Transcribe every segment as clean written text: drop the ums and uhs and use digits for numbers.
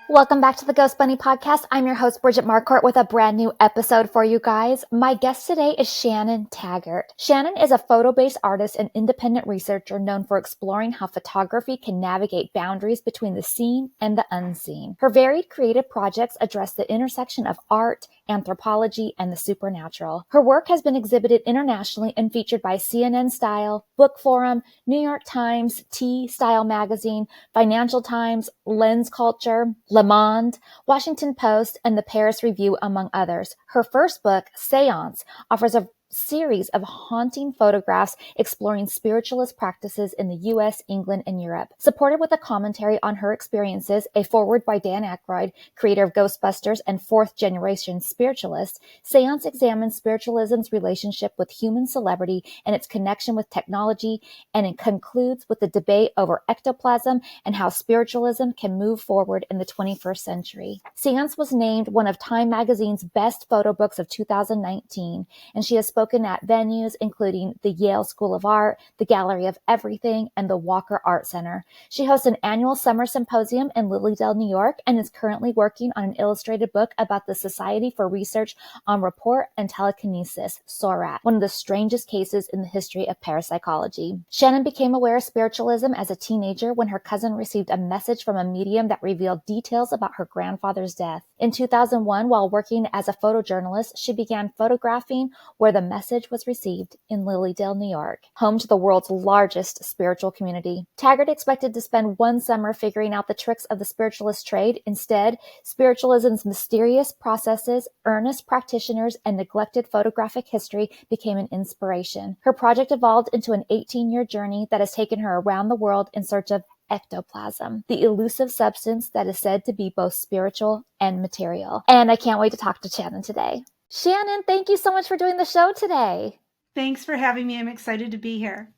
Welcome back to the Ghost Bunny Podcast. I'm your host, Bridget Marcourt, with a brand new episode for you guys. My guest today is Shannon Taggert. Shannon is a photo-based artist and independent researcher known for exploring how photography can navigate boundaries between the seen and the unseen. Her varied creative projects address the intersection of art, anthropology, and the supernatural. Her work has been exhibited internationally and featured by CNN Style, Book Forum, New York Times, T Style Magazine, Financial Times, Lens Culture, Le Monde, Washington Post, and the Paris Review, among others. Her first book, Seance, offers a series of haunting photographs exploring spiritualist practices in the US, England, and Europe. Supported with a commentary on her experiences, a foreword by Dan Aykroyd, creator of Ghostbusters and fourth-generation spiritualist, Seance examines spiritualism's relationship with human celebrity and its connection with technology, and it concludes with the debate over ectoplasm and how spiritualism can move forward in the 21st century. Seance was named one of Time Magazine's best photo books of 2019, and she has spoken at venues including the Yale School of Art, the Gallery of Everything, and the Walker Art Center. She hosts an annual summer symposium in Lilydale, New York, and is currently working on an illustrated book about the Society for Research on Rapport and Telekinesis, Sorat, one of the strangest cases in the history of parapsychology. Shannon became aware of spiritualism as a teenager when her cousin received a message from a medium that revealed details about her grandfather's death. In 2001, while working as a photojournalist, she began photographing where the message was received in Lilydale, New York, home to the world's largest spiritual community. Taggert expected to spend one summer figuring out the tricks of the spiritualist trade. Instead, spiritualism's mysterious processes, earnest practitioners, and neglected photographic history became an inspiration. Her project evolved into an 18-year journey that has taken her around the world in search of ectoplasm, the elusive substance that is said to be both spiritual and material. And I can't wait to talk to Shannon today. Shannon, thank you so much for doing the show today. Thanks for having me. I'm excited to be here.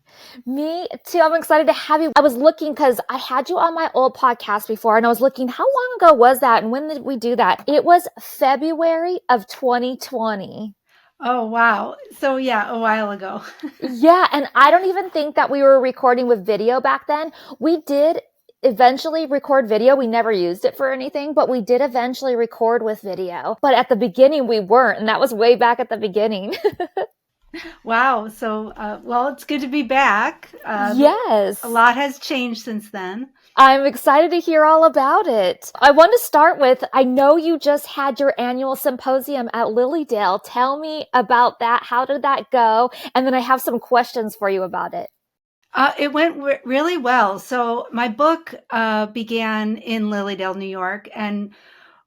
Me too. I'm excited to have you. I was looking because I had you on my old podcast before, and I was looking, how long ago was that? And when did we do that? It was February of 2020. Oh, wow. So yeah, a while ago. Yeah. And I don't even think that we were recording with video back then. We did eventually record video. We never used it for anything, but we did eventually record with video. But at the beginning, we weren't. And that was way back at the beginning. Wow. So, well, it's good to be back. Yes. A lot has changed since then. I'm excited to hear all about it. I want to start with, I know you just had your annual symposium at Lilydale. Tell me about that. How did that go? And then I have some questions for you about it. It went really well. So my book began in Lilydale, New York. And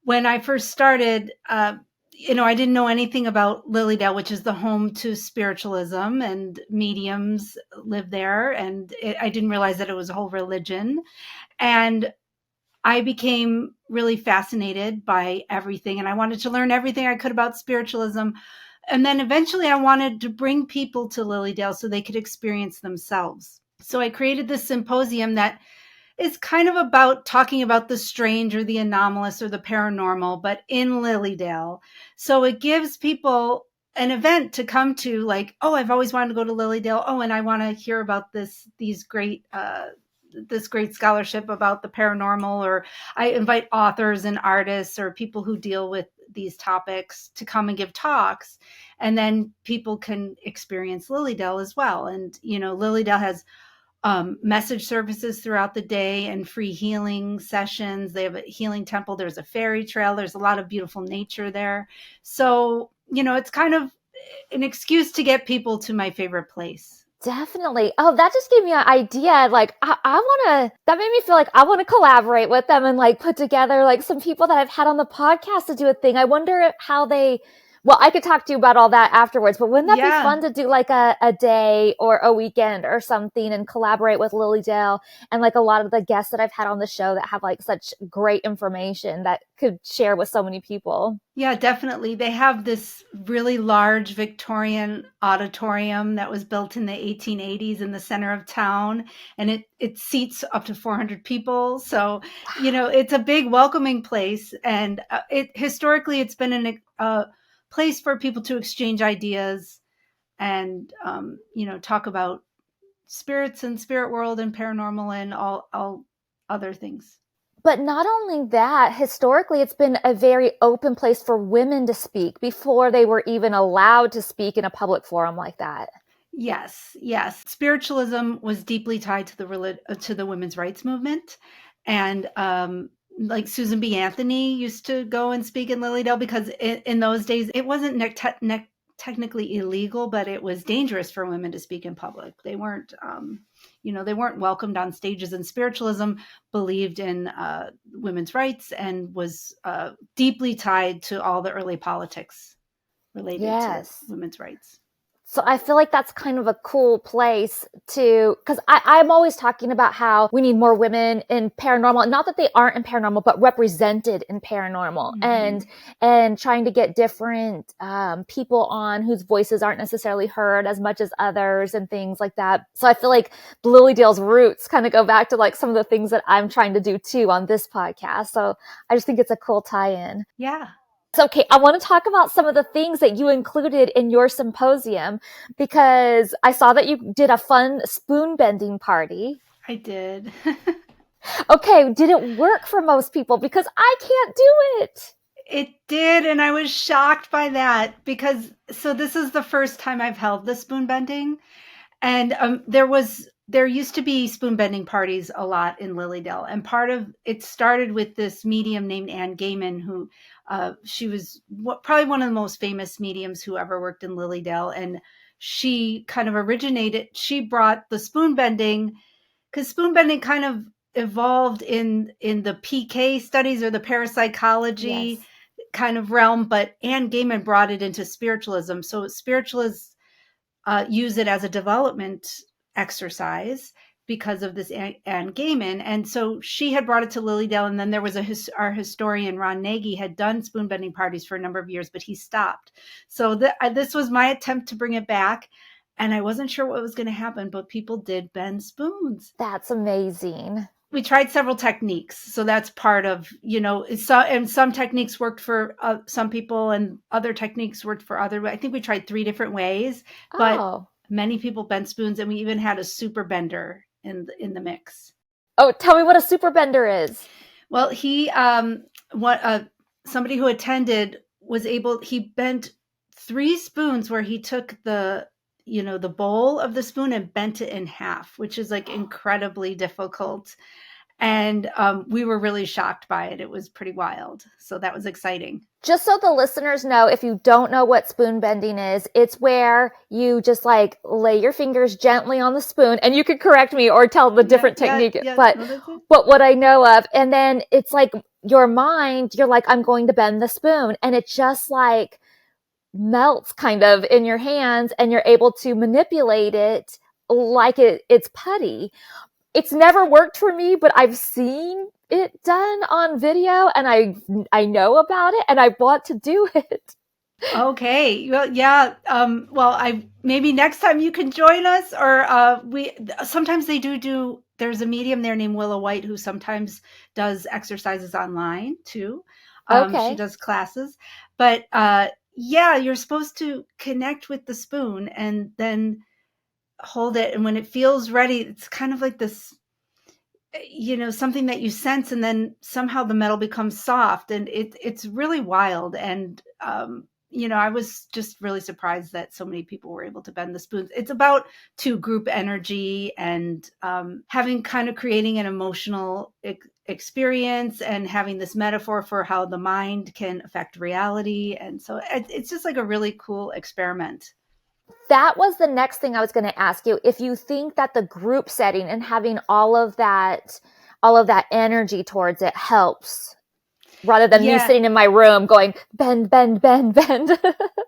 when I first started, I didn't know anything about Lilydale, which is the home to spiritualism, and mediums live there. And I didn't realize that it was a whole religion. And I became really fascinated by everything, and I wanted to learn everything I could about spiritualism. And then eventually I wanted to bring people to Lilydale so they could experience themselves. So I created this symposium that is kind of about talking about the strange or the anomalous or the paranormal, but in Lilydale. So it gives people an event to come to, like, oh, I've always wanted to go to Lilydale. Oh, and I want to hear about this great scholarship about the paranormal. Or I invite authors and artists or people who deal with these topics to come and give talks. And then people can experience Lilydale as well. And, Lilydale has message services throughout the day and free healing sessions. They have a healing temple. There's a fairy trail. There's a lot of beautiful nature there. So, it's kind of an excuse to get people to my favorite place. Definitely. Oh, that just gave me an idea. Like, that made me feel like I want to collaborate with them and like put together like some people that I've had on the podcast to do a thing. I wonder how well, I could talk to you about all that afterwards, but wouldn't that be fun to do like a day or a weekend or something and collaborate with Lilydale and like a lot of the guests that I've had on the show that have like such great information that could share with so many people? Yeah, definitely. They have this really large Victorian auditorium that was built in the 1880s in the center of town, and it seats up to 400 people. So, it's a big welcoming place, and historically it's been a place for people to exchange ideas and talk about spirits and spirit world and paranormal and all other things. But not only that, historically, it's been a very open place for women to speak before they were even allowed to speak in a public forum like that. Yes, yes. Spiritualism was deeply tied to the women's rights movement, and like Susan B. Anthony used to go and speak in Lilydale because in those days it wasn't technically illegal, but it was dangerous for women to speak in public. They weren't, they weren't welcomed on stages. And spiritualism believed in women's rights and was deeply tied to all the early politics related to women's rights. So I feel like that's kind of a cool place to, because I'm always talking about how we need more women in paranormal, not that they aren't in paranormal, but represented in paranormal, and trying to get different people on whose voices aren't necessarily heard as much as others and things like that. So I feel like Lilydale's roots kind of go back to like some of the things that I'm trying to do too on this podcast. So I just think it's a cool tie-in. Yeah. So, okay, I want to talk about some of the things that you included in your symposium, because I saw that you did a fun spoon-bending party. I did. Okay, did it work for most people? Because I can't do it. It did, and I was shocked by that because, so this is the first time I've held the spoon bending, and there used to be spoon bending parties a lot in Lilydale, and part of it started with this medium named Anne Gaiman, who she was probably one of the most famous mediums who ever worked in Lilydale, and she kind of originated. She brought the spoon bending, because spoon bending kind of evolved in the PK studies or the parapsychology kind of realm, but Anne Gaiman brought it into spiritualism. So spiritualists use it as a development exercise because of this Anne Gaiman. And so she had brought it to Lilydale, and then there was our historian, Ron Nagy, had done spoon bending parties for a number of years, but he stopped. So this was my attempt to bring it back, and I wasn't sure what was going to happen, but people did bend spoons. That's amazing. We tried several techniques. So that's part of, and some techniques worked for some people and other techniques worked for other. I think we tried 3 different ways, but many people bent spoons, and we even had a super bender in the mix. Oh, tell me what a super bender is. Well, somebody who attended he bent 3 spoons where he took the bowl of the spoon and bent it in half, which is like incredibly difficult. And we were really shocked by it. It was pretty wild. So that was exciting. Just so the listeners know, if you don't know what spoon bending is, it's where you just like lay your fingers gently on the spoon, and you can correct me or tell the different technique. But what I know of, and then it's like your mind, you're like, I'm going to bend the spoon, and it just like melts kind of in your hands, and you're able to manipulate it like it's putty. It's never worked for me, but I've seen it done on video, and I know about it, and I want to do it. Okay. Well, yeah. Maybe next time you can join us, or sometimes they do. There's a medium there named Willow White who sometimes does exercises online too. She does classes, but you're supposed to connect with the spoon and then hold it, and when it feels ready, it's kind of like this, something that you sense, and then somehow the metal becomes soft, and it's really wild. And I was just really surprised that so many people were able to bend the spoons. It's about group energy and creating an emotional experience, and having this metaphor for how the mind can affect reality. And so it's just like a really cool experiment. That was the next thing I was going to ask you. If you think that the group setting and having all of that energy towards it helps, rather than me sitting in my room going, bend, bend, bend, bend.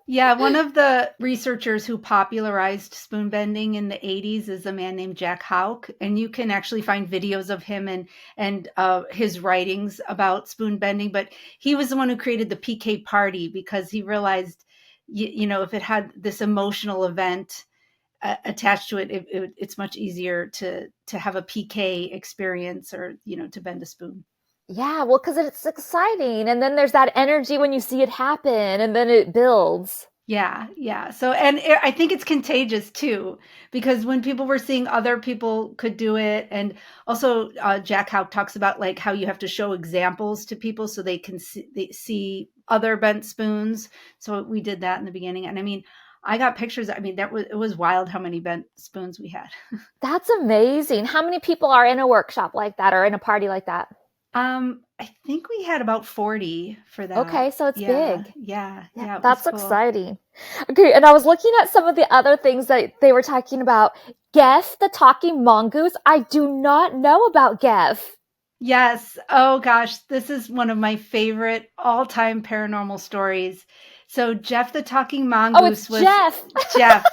Yeah. One of the researchers who popularized spoon bending in the 80s is a man named Jack Houck. And you can actually find videos of him and his writings about spoon bending. But he was the one who created the PK party, because he realized, if it had this emotional event attached to it, it's much easier to have a PK experience, or, to bend a spoon. Yeah, well, because it's exciting. And then there's that energy when you see it happen, and then it builds. Yeah, yeah. So, and I think it's contagious too, because when people were seeing other people could do it, and also Jack Howe talks about like how you have to show examples to people so they can see other bent spoons. So we did that in the beginning, and I mean, I got pictures. I mean, it was wild how many bent spoons we had. That's amazing. How many people are in a workshop like that or in a party like that? I think we had about 40 for that. Okay, so it's Yeah, big. yeah, Yeah, yeah. It was that's cool. exciting. Okay, and I was looking at some of the other things that they were talking about. Gef the Talking Mongoose. I do not know about Gef. Yes. Oh gosh, this is one of my favorite all-time paranormal stories. So Gef the Talking Oh, it's Mongoose was Jeff. Jeff,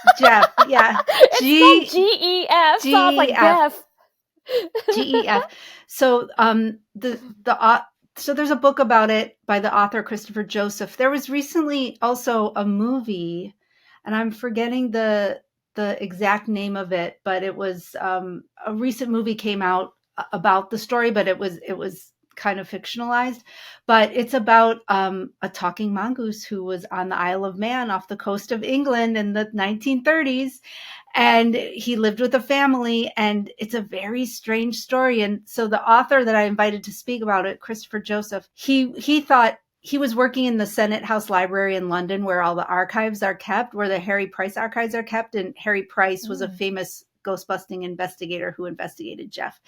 yeah. It's spelled G Gef, so I was like G-E-F. Gef. Gef. So so there's a book about it by the author Christopher Joseph. There was recently also a movie, and I'm forgetting the exact name of it, but it was a recent movie came out about the story, but it was kind of fictionalized. But it's about a talking mongoose who was on the Isle of Man off the coast of England in the 1930s, and he lived with a family, and it's a very strange story. And so the author that I invited to speak about it, Christopher Joseph, he thought he was working in the Senate House Library in London, where all the archives are kept, where the Harry Price archives are kept. And Harry Price was a famous ghost busting investigator who investigated Gef.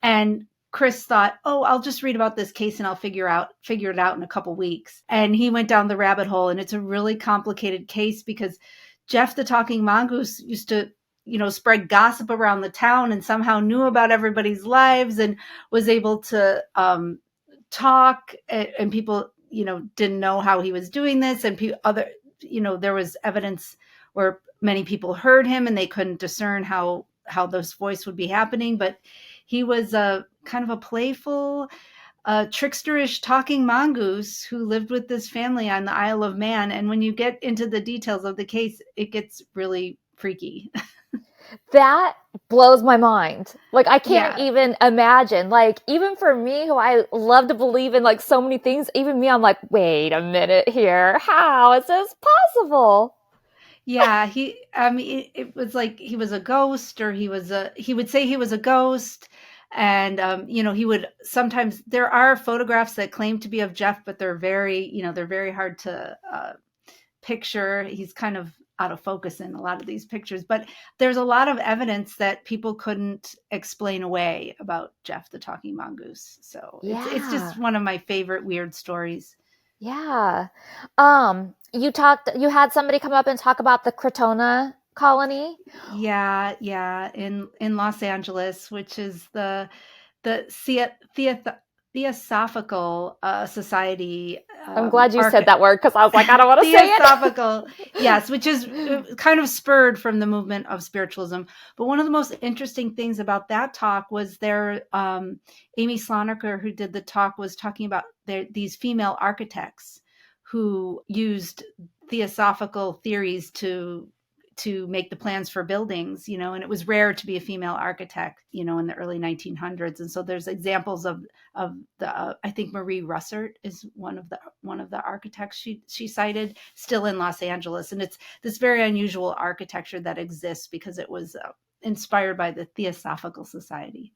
And Chris thought, "Oh, I'll just read about this case and I'll figure it out in a couple weeks." And he went down the rabbit hole, and it's a really complicated case because Gef the Talking Mongoose used to, spread gossip around the town and somehow knew about everybody's lives and was able to talk, and people, didn't know how he was doing this, and there was evidence where many people heard him and they couldn't discern how this voice would be happening, but he was a kind of a playful, tricksterish talking mongoose who lived with this family on the Isle of Man. And when you get into the details of the case, it gets really freaky. That blows my mind. Like, I can't Yeah. even imagine. Like, even for me, who I love to believe in like so many things, even me, I'm like, wait a minute here. How is this possible? Yeah, I mean, it was like he was a ghost, or he would say he was a ghost. And, he would sometimes, there are photographs that claim to be of Gef, but they're very hard to picture. He's kind of out of focus in a lot of these pictures, but there's a lot of evidence that people couldn't explain away about Gef the Talking Mongoose. So it's Yeah. just one of my favorite weird stories. Yeah. You had somebody come up and talk about the Crettona colony. Yeah, yeah, in Los Angeles, which is the Theosophical Society, I'm glad you said archi- that word because I was like, I don't want to say it. Theosophical, yes, which is kind of spurred from the movement of spiritualism. But one of the most interesting things about that talk was Amy Sloniker, who did the talk, was talking about these female architects who used theosophical theories to make the plans for buildings, and it was rare to be a female architect, in the early 1900s. And so there's examples of the I think Marie Russert is one of the architects she cited, still in Los Angeles. And it's this very unusual architecture that exists because it was inspired by the Theosophical Society.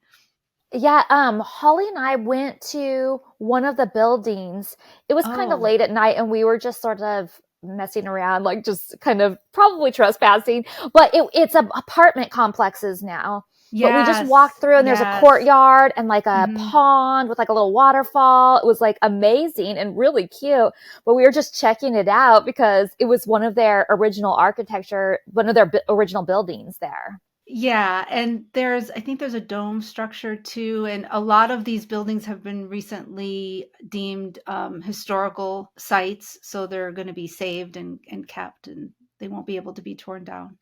Yeah, Holly and I went to one of the buildings. It was kind of Oh, late at night and we were just sort of messing around, like just kind of probably trespassing, but it's apartment complexes now. But we just walked yes, through and there's a yes. courtyard and like a Hmm. pond with like a little waterfall. It was like amazing and really cute. But we were just checking it out because it was one of their original architecture, one of their original buildings there. Yeah, and I think there's a dome structure too, and a lot of these buildings have been recently deemed historical sites, so they're going to be saved and kept, and they won't be able to be torn down.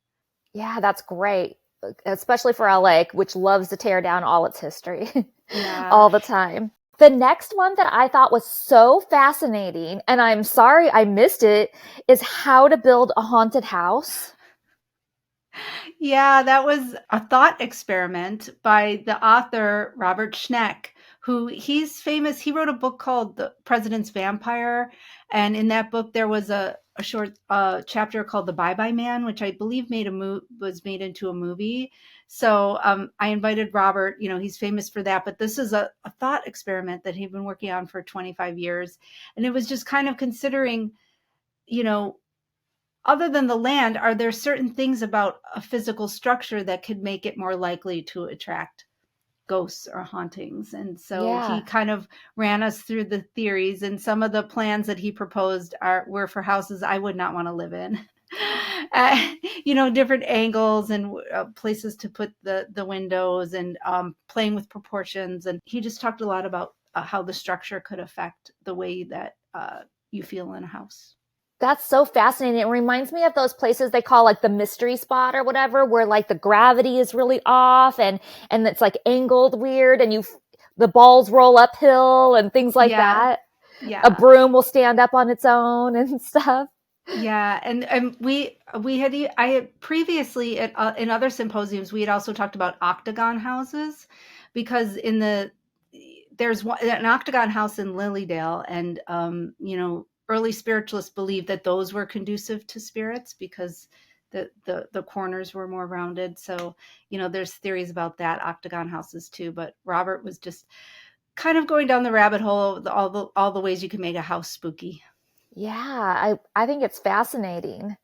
Yeah, that's great, especially for LA, which loves to tear down all its history Yeah. all the time. The next one that I thought was so fascinating, and I'm sorry I missed it, is how to build a haunted house. Yeah, that was a thought experiment by the author Robert Schneck, who he's famous. He wrote a book called The President's Vampire, and in that book there was a short chapter called The Bye-Bye Man, which I believe was made into a movie. So I invited Robert, he's famous for that, but this is a thought experiment that he'd been working on for 25 years. And it was just kind of considering, other than the land, are there certain things about a physical structure that could make it more likely to attract ghosts or hauntings? And so he kind of ran us through the theories, and some of the plans that he proposed were for houses I would not want to live in. Different angles and places to put the windows, and playing with proportions. And he just talked a lot about how the structure could affect the way that you feel in a house. That's so fascinating. It reminds me of those places they call like the mystery spot or whatever, where like the gravity is really off and it's like angled weird, and the balls roll uphill and things like that. Yeah. A broom will stand up on its own and stuff. Yeah. And I had previously in other symposiums, we had also talked about octagon houses, because there's an octagon house in Lilydale, and, early spiritualists believed that those were conducive to spirits because the corners were more rounded. So, there's theories about that, octagon houses too. But Robert was just kind of going down the rabbit hole of all the ways you can make a house spooky. Yeah, I think it's fascinating.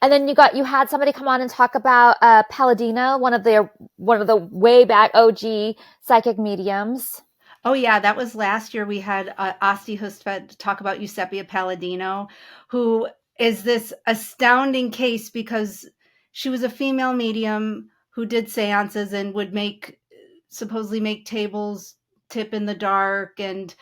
And then you had somebody come on and talk about Palladino, one of the way back OG psychic mediums. Oh, yeah, that was last year. We had Asti Hustvedt talk about Eusebia Palladino, who is this astounding case because she was a female medium who did seances and would supposedly make tables tip in the dark and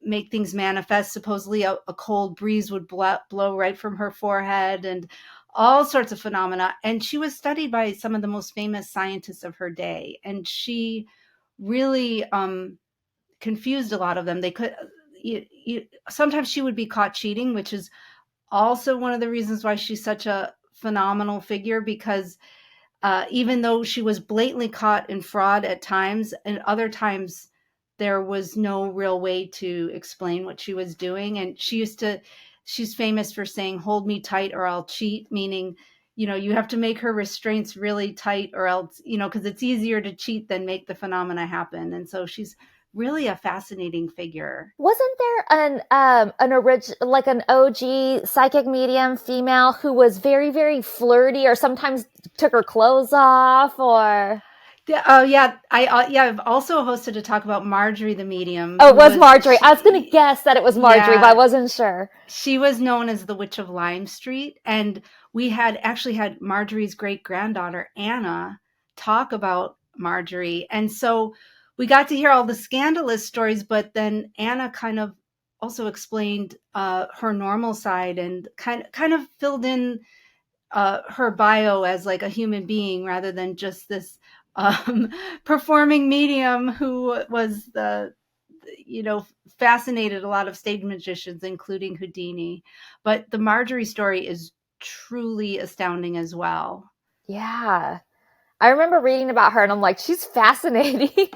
make things manifest. Supposedly a cold breeze would blow right from her forehead and all sorts of phenomena. And she was studied by some of the most famous scientists of her day. And she really confused a lot of them. They could sometimes she would be caught cheating, which is also one of the reasons why she's such a phenomenal figure, because even though she was blatantly caught in fraud at times, and other times there was no real way to explain what she was doing. And she's famous for saying, "Hold me tight or I'll cheat," meaning, you have to make her restraints really tight or else, because it's easier to cheat than make the phenomena happen. And so she's really a fascinating figure. Wasn't there an OG psychic medium female who was very, very flirty, or sometimes took her clothes off, or? Yeah. I've also hosted a talk about Marjorie the Medium. Oh, it was Marjorie. I was going to guess that it was Marjorie, but I wasn't sure. She was known as the Witch of Lime Street. And we had Marjorie's great granddaughter, Anna, talk about Marjorie. And so we got to hear all the scandalous stories, but then Anna kind of also explained her normal side and kind of filled in her bio as like a human being rather than just this performing medium who was fascinated a lot of stage magicians, including Houdini. But the Marjorie story is truly astounding as well. Yeah. I remember reading about her and I'm like, she's fascinating.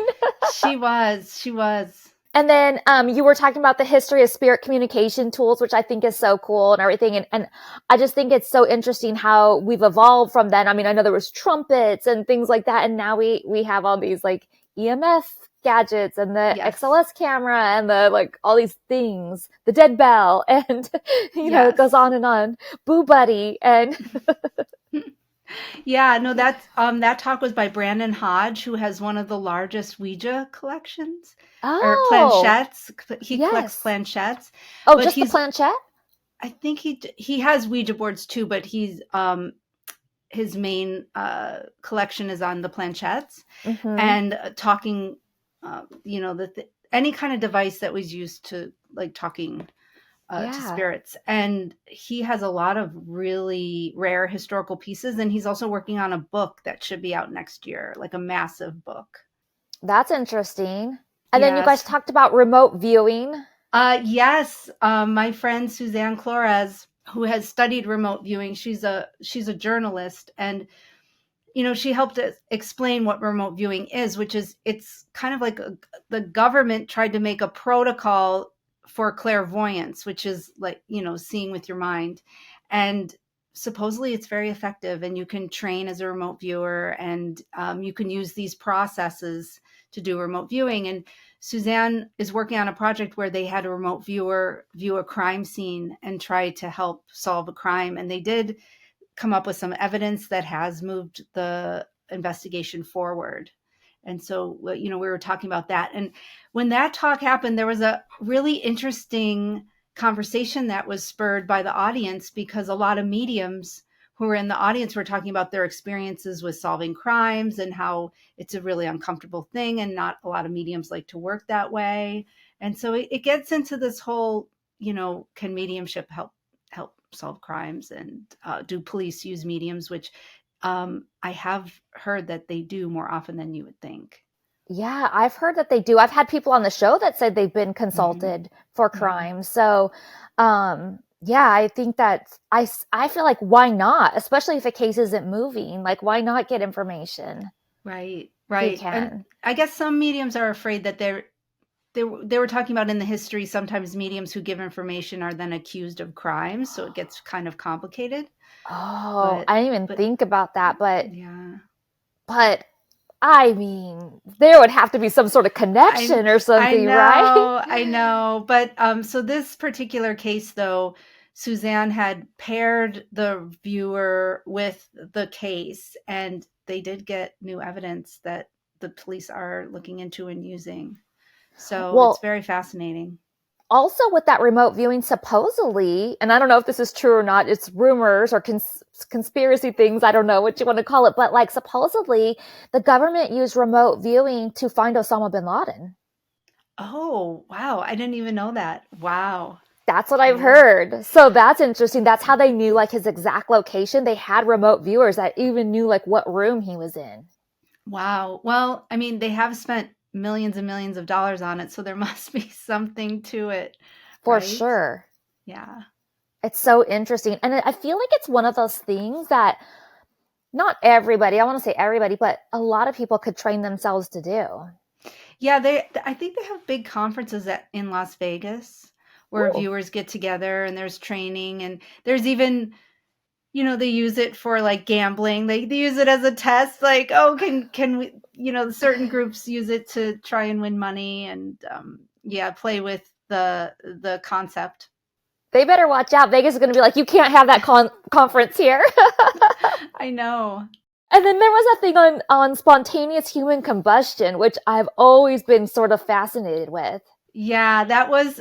She was. And then you were talking about the history of spirit communication tools, which I think is so cool and everything. And I just think it's so interesting how we've evolved from then. I mean, I know there was trumpets and things like that. And now we have all these like EMF gadgets and the XLS camera and the like all these things, the dead bell, and it goes on and on. Boo Buddy and Yeah, no, that talk was by Brandon Hodge, who has one of the largest Ouija collections or planchettes. He collects planchettes. Oh, just the planchette? I think he has Ouija boards too, but he's his main collection is on the planchettes and talking. Any kind of device that was used to like talking to spirits. And he has a lot of really rare historical pieces. And he's also working on a book that should be out next year, like a massive book. That's interesting. And then you guys talked about remote viewing. Yes. My friend Suzanne Flores, who has studied remote viewing, she's a journalist, and she helped us explain what remote viewing is, which is it's kind of like the government tried to make a protocol for clairvoyance, which is like, seeing with your mind. And supposedly it's very effective, and you can train as a remote viewer, and you can use these processes to do remote viewing. And Suzanne is working on a project where they had a remote viewer view a crime scene and try to help solve a crime. And they did come up with some evidence that has moved the investigation forward. And so, we were talking about that. And when that talk happened, there was a really interesting conversation that was spurred by the audience, because a lot of mediums who were in the audience were talking about their experiences with solving crimes and how it's a really uncomfortable thing, and not a lot of mediums like to work that way. And so it gets into this whole, can mediumship help solve crimes, and do police use mediums, which I have heard that they do more often than you would think. Yeah, I've heard that they do. I've had people on the show that said they've been consulted for crimes. So, yeah, I think that I feel like, why not? Especially if a case isn't moving, like, why not get information? Right. You can. And I guess some mediums are afraid that they were talking about in the history, sometimes mediums who give information are then accused of crimes. So it gets kind of complicated. Oh, I didn't even think about that, but yeah. But I mean, there would have to be some sort of connection or something, right? I know. But so this particular case, though, Suzanne had paired the viewer with the case, and they did get new evidence that the police are looking into and using. So it's very fascinating. Also, with that remote viewing, supposedly, and I don't know if this is true or not, it's rumors or conspiracy things, I don't know what you want to call it, but like, supposedly the government used remote viewing to find Osama bin Laden. Oh, wow. I didn't even know that. Wow. That's what I've heard. So that's interesting. That's how they knew like his exact location. They had remote viewers that even knew like what room he was in. Wow. Well, I mean, they have spent millions and millions of dollars on it, so there must be something to it. For sure. Yeah. It's so interesting. And I feel like it's one of those things that not everybody, I want to say everybody, but a lot of people could train themselves to do. Yeah, I think they have big conferences in Las Vegas where viewers get together, and there's training, and there's even, they use it for like gambling. They use it as a test, like, oh, can we, certain groups use it to try and win money, and play with the concept. They better watch out. Vegas is going to be like, you can't have that conference here. I know. And then there was a thing on spontaneous human combustion, which I've always been sort of fascinated with. Yeah, that was,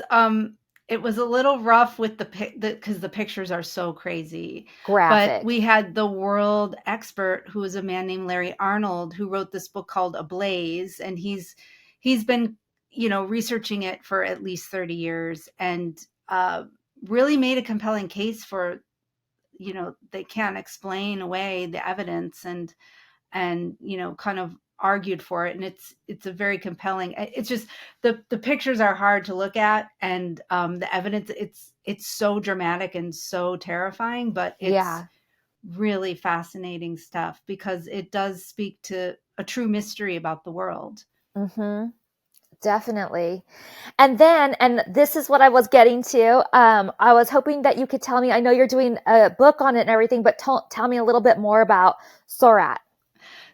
it was a little rough with because the pictures are so crazy. Graphic. But we had the world expert, who was a man named Larry Arnold, who wrote this book called Ablaze. And he's been, researching it for at least 30 years, and really made a compelling case for, they can't explain away the evidence, and kind of argued for it. And it's a very compelling, it's just the pictures are hard to look at, and the evidence, it's so dramatic and so terrifying, but it's really fascinating stuff, because it does speak to a true mystery about the world. Definitely. And this is what I was getting to. I was hoping that you could tell me, I know you're doing a book on it and everything, but tell me a little bit more about Sorat.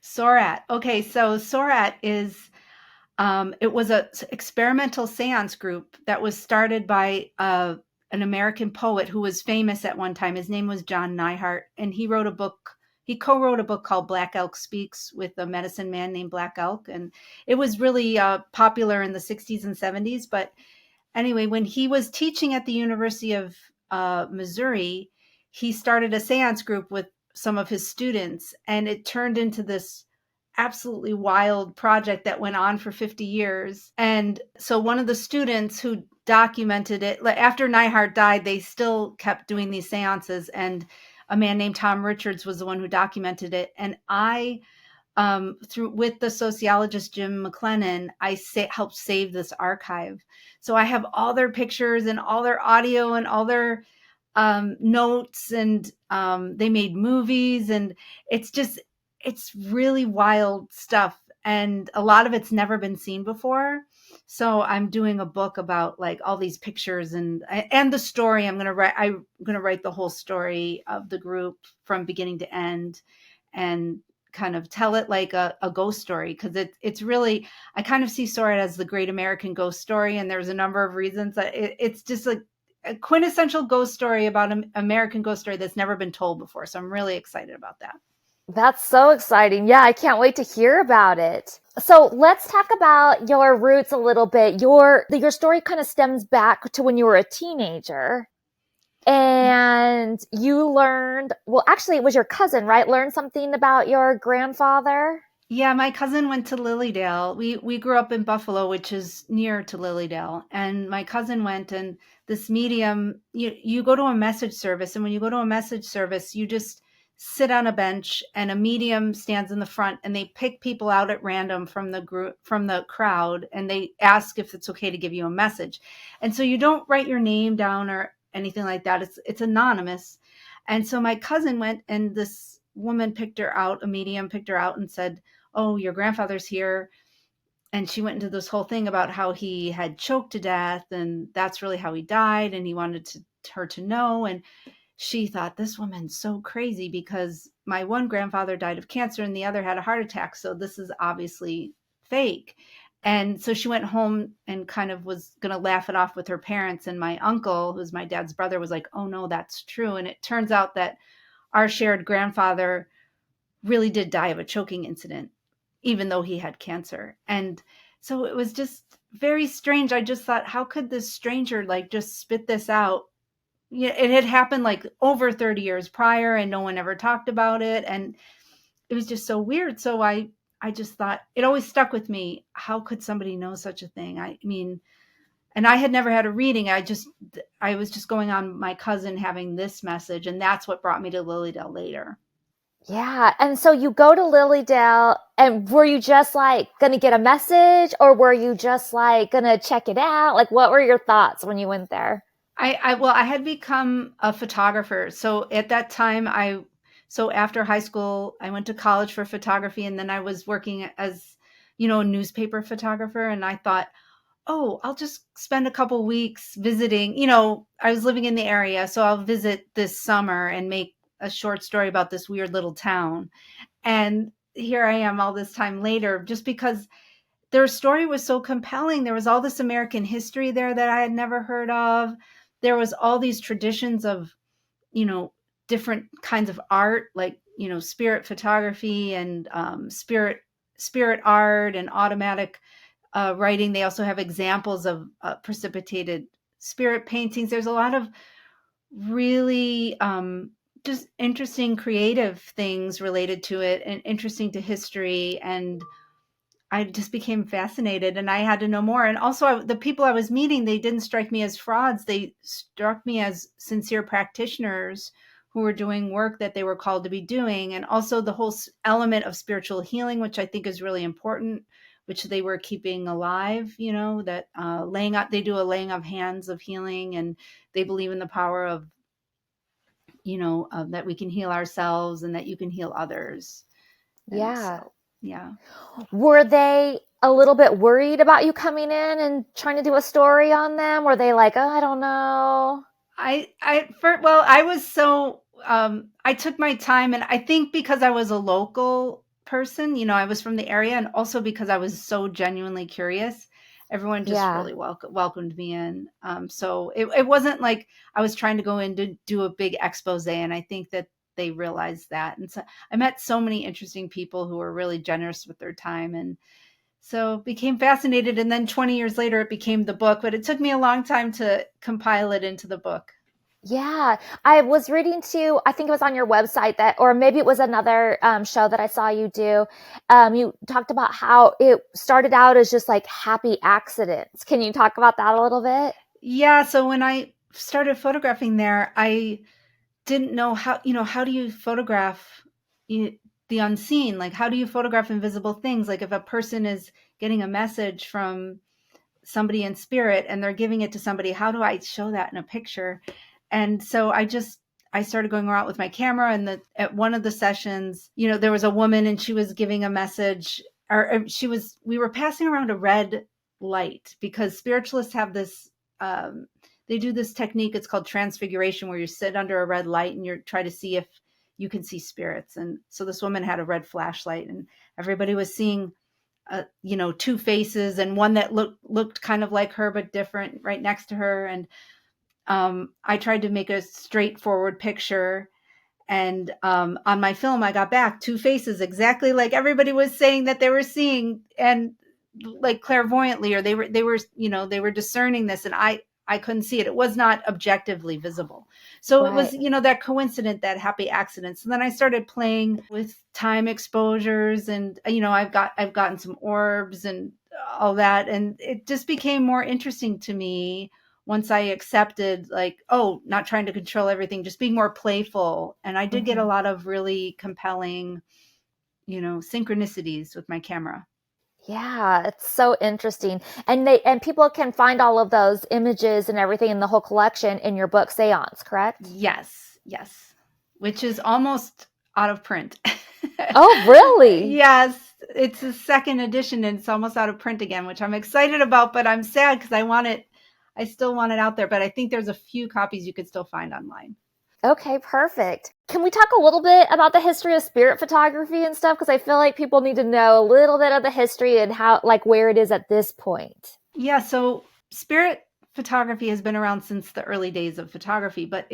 Sorat. Okay. So Sorat is, it was an experimental seance group that was started by an American poet who was famous at one time. His name was John Neihart, and he co-wrote a book called Black Elk Speaks with a medicine man named Black Elk. And it was really popular in the 60s and 70s. But anyway, when he was teaching at the University of Missouri, he started a seance group with some of his students, and it turned into this absolutely wild project that went on for 50 years. And so one of the students who documented it, after Neihart died, they still kept doing these seances, and a man named Tom Richards was the one who documented it. And I, with the sociologist Jim McLennan, I helped save this archive. So I have all their pictures and all their audio and all their notes, and they made movies, and it's really wild stuff. And a lot of it's never been seen before. So I'm doing a book about like all these pictures and the story. I'm going to write the whole story of the group from beginning to end, and kind of tell it like a ghost story, because it's really, I kind of see Sorat as the great American ghost story, and there's a number of reasons that it's just like a quintessential ghost story about an American ghost story that's never been told before. So I'm really excited about that. That's so exciting. Yeah, I can't wait to hear about it. So let's talk about your roots a little bit. Your story kind of stems back to when you were a teenager. And you learned, well, actually, it was your cousin, right? Learned something about your grandfather? Yeah, my cousin went to Lilydale. We grew up in Buffalo, which is near to Lilydale. And my cousin went, and this medium, you go to a message service, and when you go to a message service, you just sit on a bench, and a medium stands in the front, and they pick people out at random from the group, from the crowd, and they ask if it's okay to give you a message. And so you don't write your name down or anything like that. It's anonymous. And so my cousin went, and this woman picked her out, a medium picked her out and said, "Oh, your grandfather's here." And she went into this whole thing about how he had choked to death, and that's really how he died, and he wanted her to know. And she thought, this woman's so crazy, because my one grandfather died of cancer and the other had a heart attack, so this is obviously fake. And so she went home and kind of was going to laugh it off with her parents, and my uncle, who's my dad's brother, was like, "Oh no, that's true." And it turns out that our shared grandfather really did die of a choking incident, even though he had cancer. And so it was just very strange. I just thought, how could this stranger like just spit this out? Yeah, it had happened like over 30 years prior, and no one ever talked about it. And it was just so weird. So I just thought, it always stuck with me. How could somebody know such a thing? I mean, and I had never had a reading. I was just going on my cousin having this message, and that's what brought me to Lilydale later. Yeah. And so you go to Lilydale, and were you just like going to get a message, or were you just like going to check it out? Like, what were your thoughts when you went there? I had become a photographer. So at that time, so after high school, I went to college for photography, and then I was working as, a newspaper photographer. And I thought, oh, I'll just spend a couple weeks visiting. I was living in the area, so I'll visit this summer and make a short story about this weird little town. And here I am all this time later, just because their story was so compelling. There was all this American history there that I had never heard of. There was all these traditions of, different kinds of art, like, spirit photography and spirit art and automatic writing. They also have examples of precipitated spirit paintings. There's a lot of really just interesting creative things related to it, and interesting to history. And I just became fascinated, and I had to know more. And also, the people I was meeting, they didn't strike me as frauds. They struck me as sincere practitioners who were doing work that they were called to be doing. And also the whole element of spiritual healing, which I think is really important, which they were keeping alive, that they do a laying of hands of healing, and they believe in the power of, that we can heal ourselves and that you can heal others. And Yeah. so, yeah. Were they a little bit worried about you coming in and trying to do a story on them? Were they like, oh, I don't know? I was so, I took my time, and I think because I was a local person, I was from the area, and also because I was so genuinely curious, everyone just Yeah. really welcomed me in. So it wasn't like I was trying to go in to do a big expose, and I think that they realized that. And so I met so many interesting people who were really generous with their time, and so became fascinated. And then 20 years later, it became the book, but it took me a long time to compile it into the book. Yeah. I was reading too, I think it was on your website that, or maybe it was another show that I saw you do. You talked about how it started out as just like happy accidents. Can you talk about that a little bit? Yeah. So when I started photographing there, I didn't know how do you photograph the unseen? Like, how do you photograph invisible things? Like, if a person is getting a message from somebody in spirit and they're giving it to somebody, how do I show that in a picture? And so I started going around with my camera, and at one of the sessions, there was a woman, and she was giving a message, or we were passing around a red light, because spiritualists have this, they do this technique. It's called transfiguration, where you sit under a red light and you're try to see if you can see spirits. And so this woman had a red flashlight, and everybody was seeing, two faces, and one that looked kind of like her but different right next to her. And I tried to make a straightforward picture. And on my film, I got back two faces exactly like everybody was saying that they were seeing, and like clairvoyantly, or they were discerning this, and I couldn't see it. It was not objectively visible. So It was, that coincident, that happy accident. So then I started playing with time exposures, and, I've gotten some orbs and all that. And it just became more interesting to me once I accepted, like, not trying to control everything, just being more playful. And I did get a lot of really compelling, synchronicities with my camera. Yeah, it's so interesting. And people can find all of those images and everything in the whole collection in your book Seance, correct? Yes. Which is almost out of print. Oh, really? Yes. It's a second edition, and it's almost out of print again, which I'm excited about, but I'm sad because I still want it out there, but I think there's a few copies you could still find online. Okay, perfect. Can we talk a little bit about the history of spirit photography and stuff? Because I feel like people need to know a little bit of the history and how, like, where it is at this point. Yeah, so spirit photography has been around since the early days of photography, but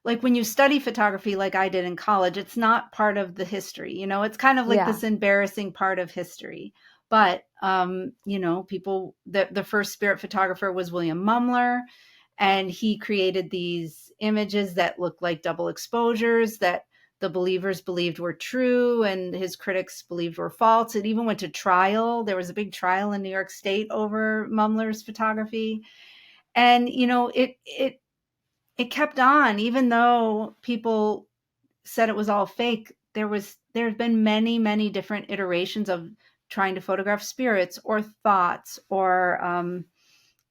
like when you study photography like I did in college, it's not part of the history. It's kind of like this embarrassing part of history. But, people, the first spirit photographer was William Mumbler, and he created these images that looked like double exposures that the believers believed were true and his critics believed were false. It even went to trial. There was a big trial in New York State over Mumbler's photography. And, it kept on, even though people said it was all fake. There have been many, many different iterations of trying to photograph spirits or thoughts or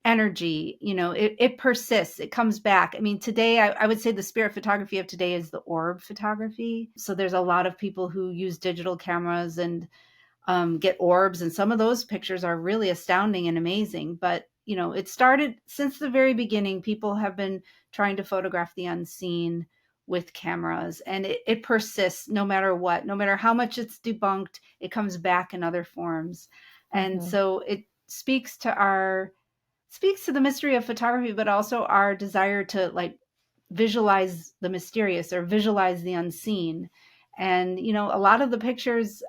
energy. It persists. It comes back. I mean, today, I would say the spirit photography of today is the orb photography. So there's a lot of people who use digital cameras and get orbs. And some of those pictures are really astounding and amazing. But, it started since the very beginning. People have been trying to photograph the unseen with cameras, and it persists no matter what, no matter how much it's debunked, it comes back in other forms. And so it speaks to the mystery of photography, but also our desire to, like, visualize the mysterious or visualize the unseen. And, a lot of the pictures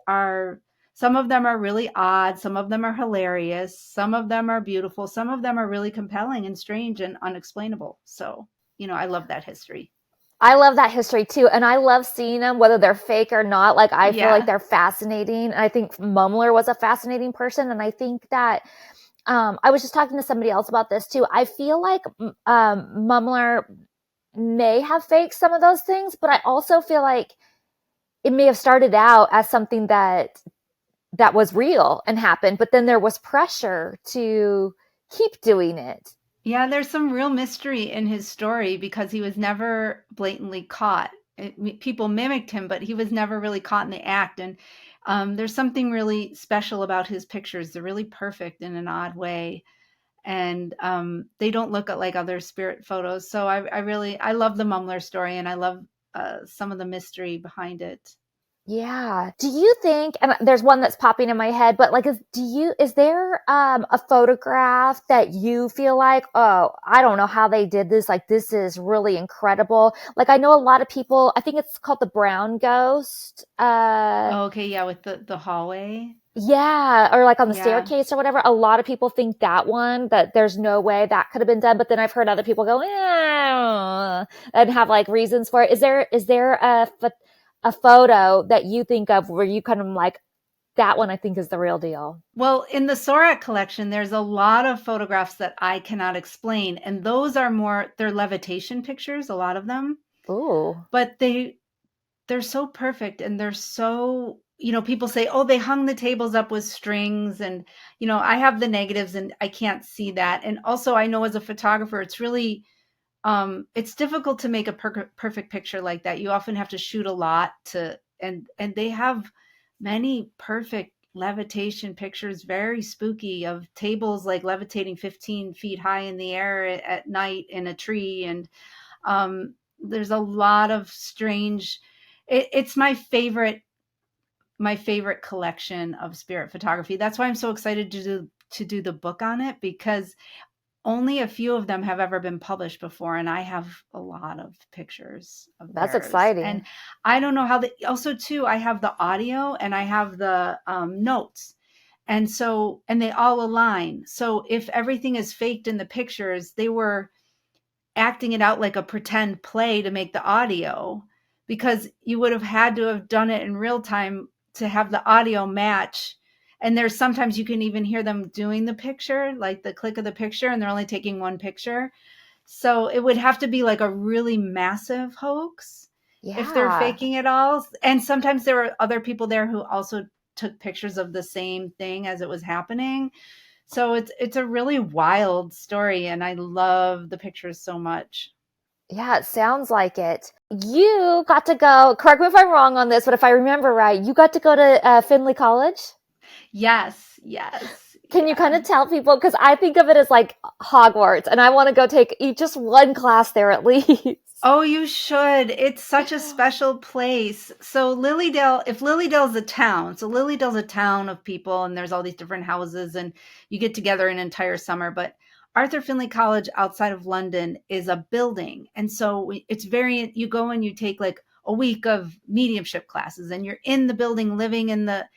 some of them are really odd. Some of them are hilarious. Some of them are beautiful. Some of them are really compelling and strange and unexplainable. So, I love that history. I love that history too. And I love seeing them, whether they're fake or not. Like, I feel like they're fascinating. I think Mumbler was a fascinating person. And I think that, I was just talking to somebody else about this too. I feel like, Mumbler may have faked some of those things, but I also feel like it may have started out as something that was real and happened, but then there was pressure to keep doing it. Yeah, there's some real mystery in his story because he was never blatantly caught. People mimicked him, but he was never really caught in the act. And there's something really special about his pictures. They're really perfect in an odd way. And they don't look like other spirit photos. So I love the Mumbler story, and I love some of the mystery behind it. Yeah. Do you think, and there's one that's popping in my head, but like, is there a photograph that you feel like, oh, I don't know how they did this. Like, this is really incredible. Like, I know a lot of people, I think it's called the brown ghost. Okay. Yeah. With the hallway. Yeah. Or like on the staircase or whatever. A lot of people think that there's no way that could have been done. But then I've heard other people go, and have like reasons for it. Is there a photo that you think of where you kind of like, that one I think is the real deal? Well, in the Sorat collection, there's a lot of photographs that I cannot explain. And those are they're levitation pictures, a lot of them. Ooh. But they're so perfect, and they're so, people say, oh, they hung the tables up with strings. And, I have the negatives and I can't see that. And also I know as a photographer, it's really, it's difficult to make a perfect picture like that. You often have to shoot a lot and they have many perfect levitation pictures, very spooky, of tables like levitating 15 feet high in the air at night in a tree. And there's a lot of strange, it's my favorite collection of spirit photography. That's why I'm so excited to do the book on it, because only a few of them have ever been published before, and I have a lot of pictures of That's theirs. exciting. And I don't know how also too, I have the audio and I have the notes. And they all align. So if everything is faked in the pictures, they were acting it out like a pretend play to make the audio, because you would have had to have done it in real time to have the audio match. And there's sometimes you can even hear them doing the picture, like the click of the picture, and they're only taking one picture. So it would have to be like a really massive hoax if they're faking it all. And sometimes there were other people there who also took pictures of the same thing as it was happening. So it's a really wild story, and I love the pictures so much. Yeah, it sounds like it. You got to go, correct me if I'm wrong on this, but if I remember right, you got to go to Findlay College? Yes. Can you kind of tell people, because I think of it as like Hogwarts, and I want to go take just one class there at least. Oh, you should. It's such a special place. So Lilydale, if Lilydale's a town, so Lilydale's a town of people, and there's all these different houses, and you get together an entire summer. But Arthur Findlay College outside of London is a building. And so it's you go and you take like a week of mediumship classes, and you're in the building, living in the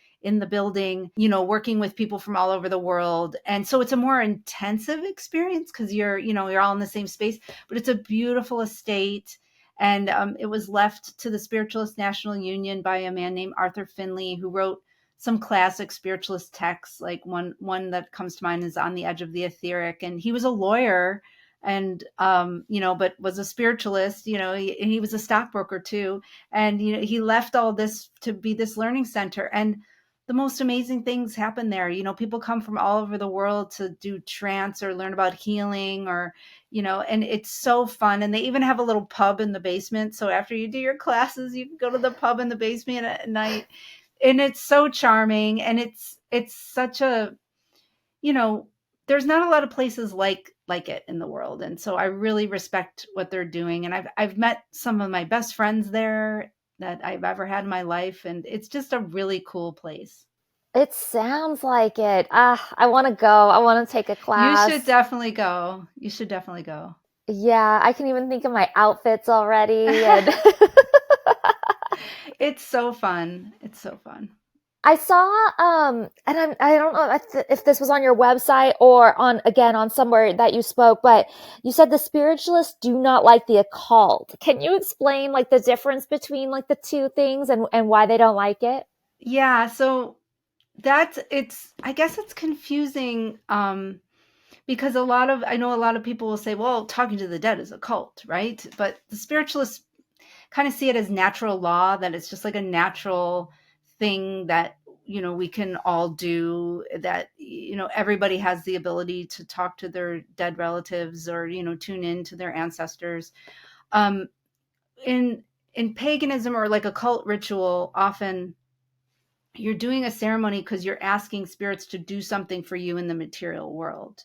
building, working with people from all over the world. And so it's a more intensive experience because you're all in the same space, but it's a beautiful estate. And it was left to the Spiritualist National Union by a man named Arthur Finley, who wrote some classic spiritualist texts. Like one that comes to mind is On the Edge of the Etheric. And he was a lawyer and, but was a spiritualist, and he was a stockbroker too. And, he left all this to be this learning center. And the most amazing things happen there. People come from all over the world to do trance or learn about healing or, and it's so fun. And they even have a little pub in the basement. So after you do your classes, you can go to the pub in the basement at night. And it's so charming. And it's such a, there's not a lot of places like it in the world. And so I really respect what they're doing. And I've met some of my best friends there that I've ever had in my life. And it's just a really cool place. It sounds like it. I want to go. I want to take a class. You should definitely go. Yeah, I can even think of my outfits already. And It's so fun. I saw, and I don't know if this was on your website or on somewhere that you spoke, but you said the spiritualists do not like the occult. Can you explain like the difference between like the two things and why they don't like it? Yeah. So I guess it's confusing, because I know a lot of people will say, well, talking to the dead is occult, right? But the spiritualists kind of see it as natural law, that it's just like a natural thing that, we can all do, that, everybody has the ability to talk to their dead relatives or, tune in to their ancestors. In paganism or like occult ritual, often you're doing a ceremony because you're asking spirits to do something for you in the material world.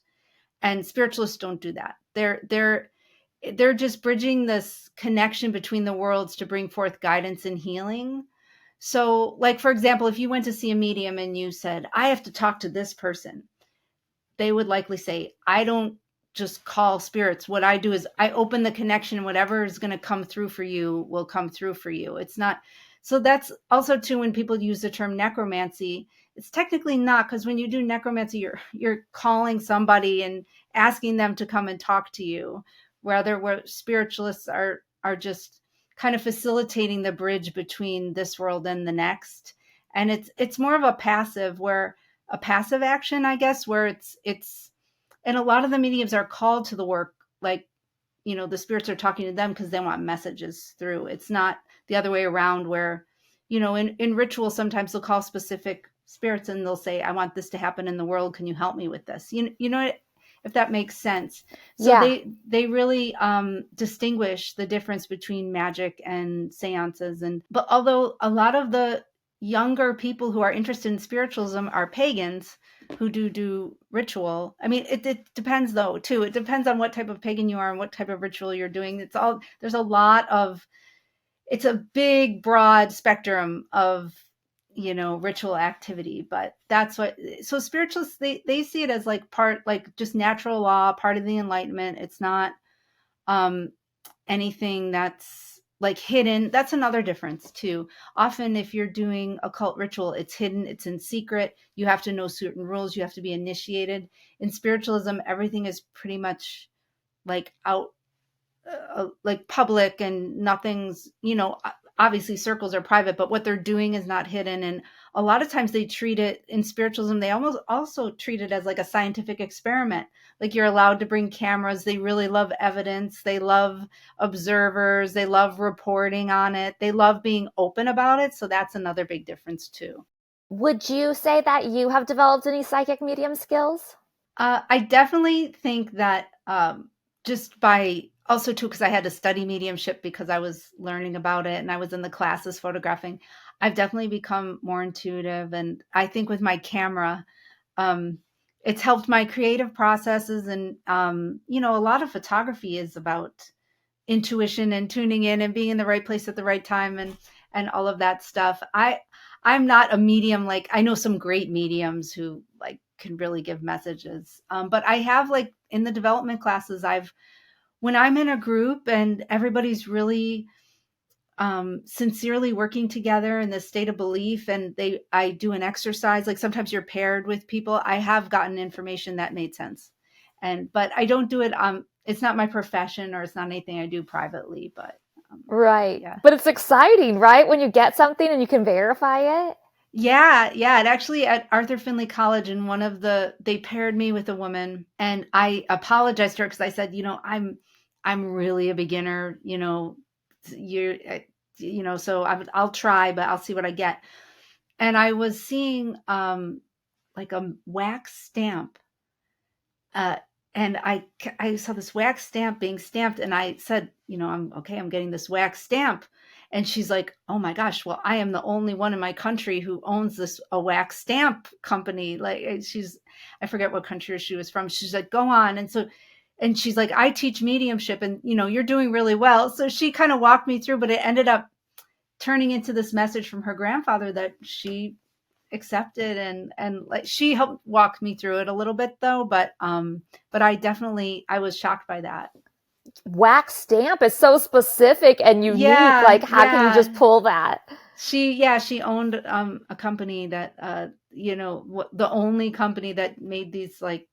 And spiritualists don't do that. They're just bridging this connection between the worlds to bring forth guidance and healing. So, like, for example, if you went to see a medium and you said, I have to talk to this person, they would likely say, I don't just call spirits. What I do is I open the connection. Whatever is going to come through for you will come through for you. It's not. So that's also too, when people use the term necromancy, it's technically not, because when you do necromancy, you're calling somebody and asking them to come and talk to you. Where spiritualists are just kind of facilitating the bridge between this world and the next. And it's more of a passive action, I guess, where it's and a lot of the mediums are called to the work, like, the spirits are talking to them because they want messages through. It's not the other way around, where, in ritual, sometimes they'll call specific spirits and they'll say, I want this to happen in the world. Can you help me with this? If that makes sense. So Yeah. they really distinguish the difference between magic and seances. But although a lot of the younger people who are interested in spiritualism are pagans who do ritual. I mean, it depends though too. It depends on what type of pagan you are and what type of ritual you're doing. There's a lot of, it's a big, broad spectrum of, ritual activity, but that's what, so spiritualists, they see it as like part, like just natural law, part of the Enlightenment. It's not anything that's like hidden. That's another difference too. Often if you're doing occult ritual, it's hidden, it's in secret. You have to know certain rules. You have to be initiated. In spiritualism, everything is pretty much like out, like public, and nothing's, obviously circles are private, but what they're doing is not hidden. And a lot of times they treat it in spiritualism, they almost also treat it as like a scientific experiment. Like you're allowed to bring cameras. They really love evidence. They love observers. They love reporting on it. They love being open about it. So that's another big difference too. Would you say that you have developed any psychic medium skills? I definitely think that just by also too, because I had to study mediumship because I was learning about it and I was in the classes photographing, I've definitely become more intuitive. And I think with my camera, it's helped my creative processes. And, a lot of photography is about intuition and tuning in and being in the right place at the right time, and all of that stuff. I'm not a medium. Like I know some great mediums who like can really give messages. But I have, like, in the development classes, when I'm in a group and everybody's really sincerely working together in this state of belief, and I do an exercise, like sometimes you're paired with people, I have gotten information that made sense. But I don't do it. It's not my profession, or it's not anything I do privately, but Right. yeah. But it's exciting, right? When you get something and you can verify it. Yeah. And actually at Arthur Finley College, in they paired me with a woman, and I apologized to her because I said, I'm really a beginner, so I'll try, but I'll see what I get. And I was seeing like a wax stamp, and I saw this wax stamp being stamped, and I said, I'm getting this wax stamp. And she's like, oh my gosh, well, I am the only one in my country who owns a wax stamp company. Like I forget what country she was from. She's like, go on. And she's like, I teach mediumship, and you're doing really well. So she kind of walked me through, but it ended up turning into this message from her grandfather that she accepted, and like she helped walk me through it a little bit though, but I was shocked by that. Wax stamp is so specific and unique. Yeah, like how can you just pull that? She owned a company that the only company that made these like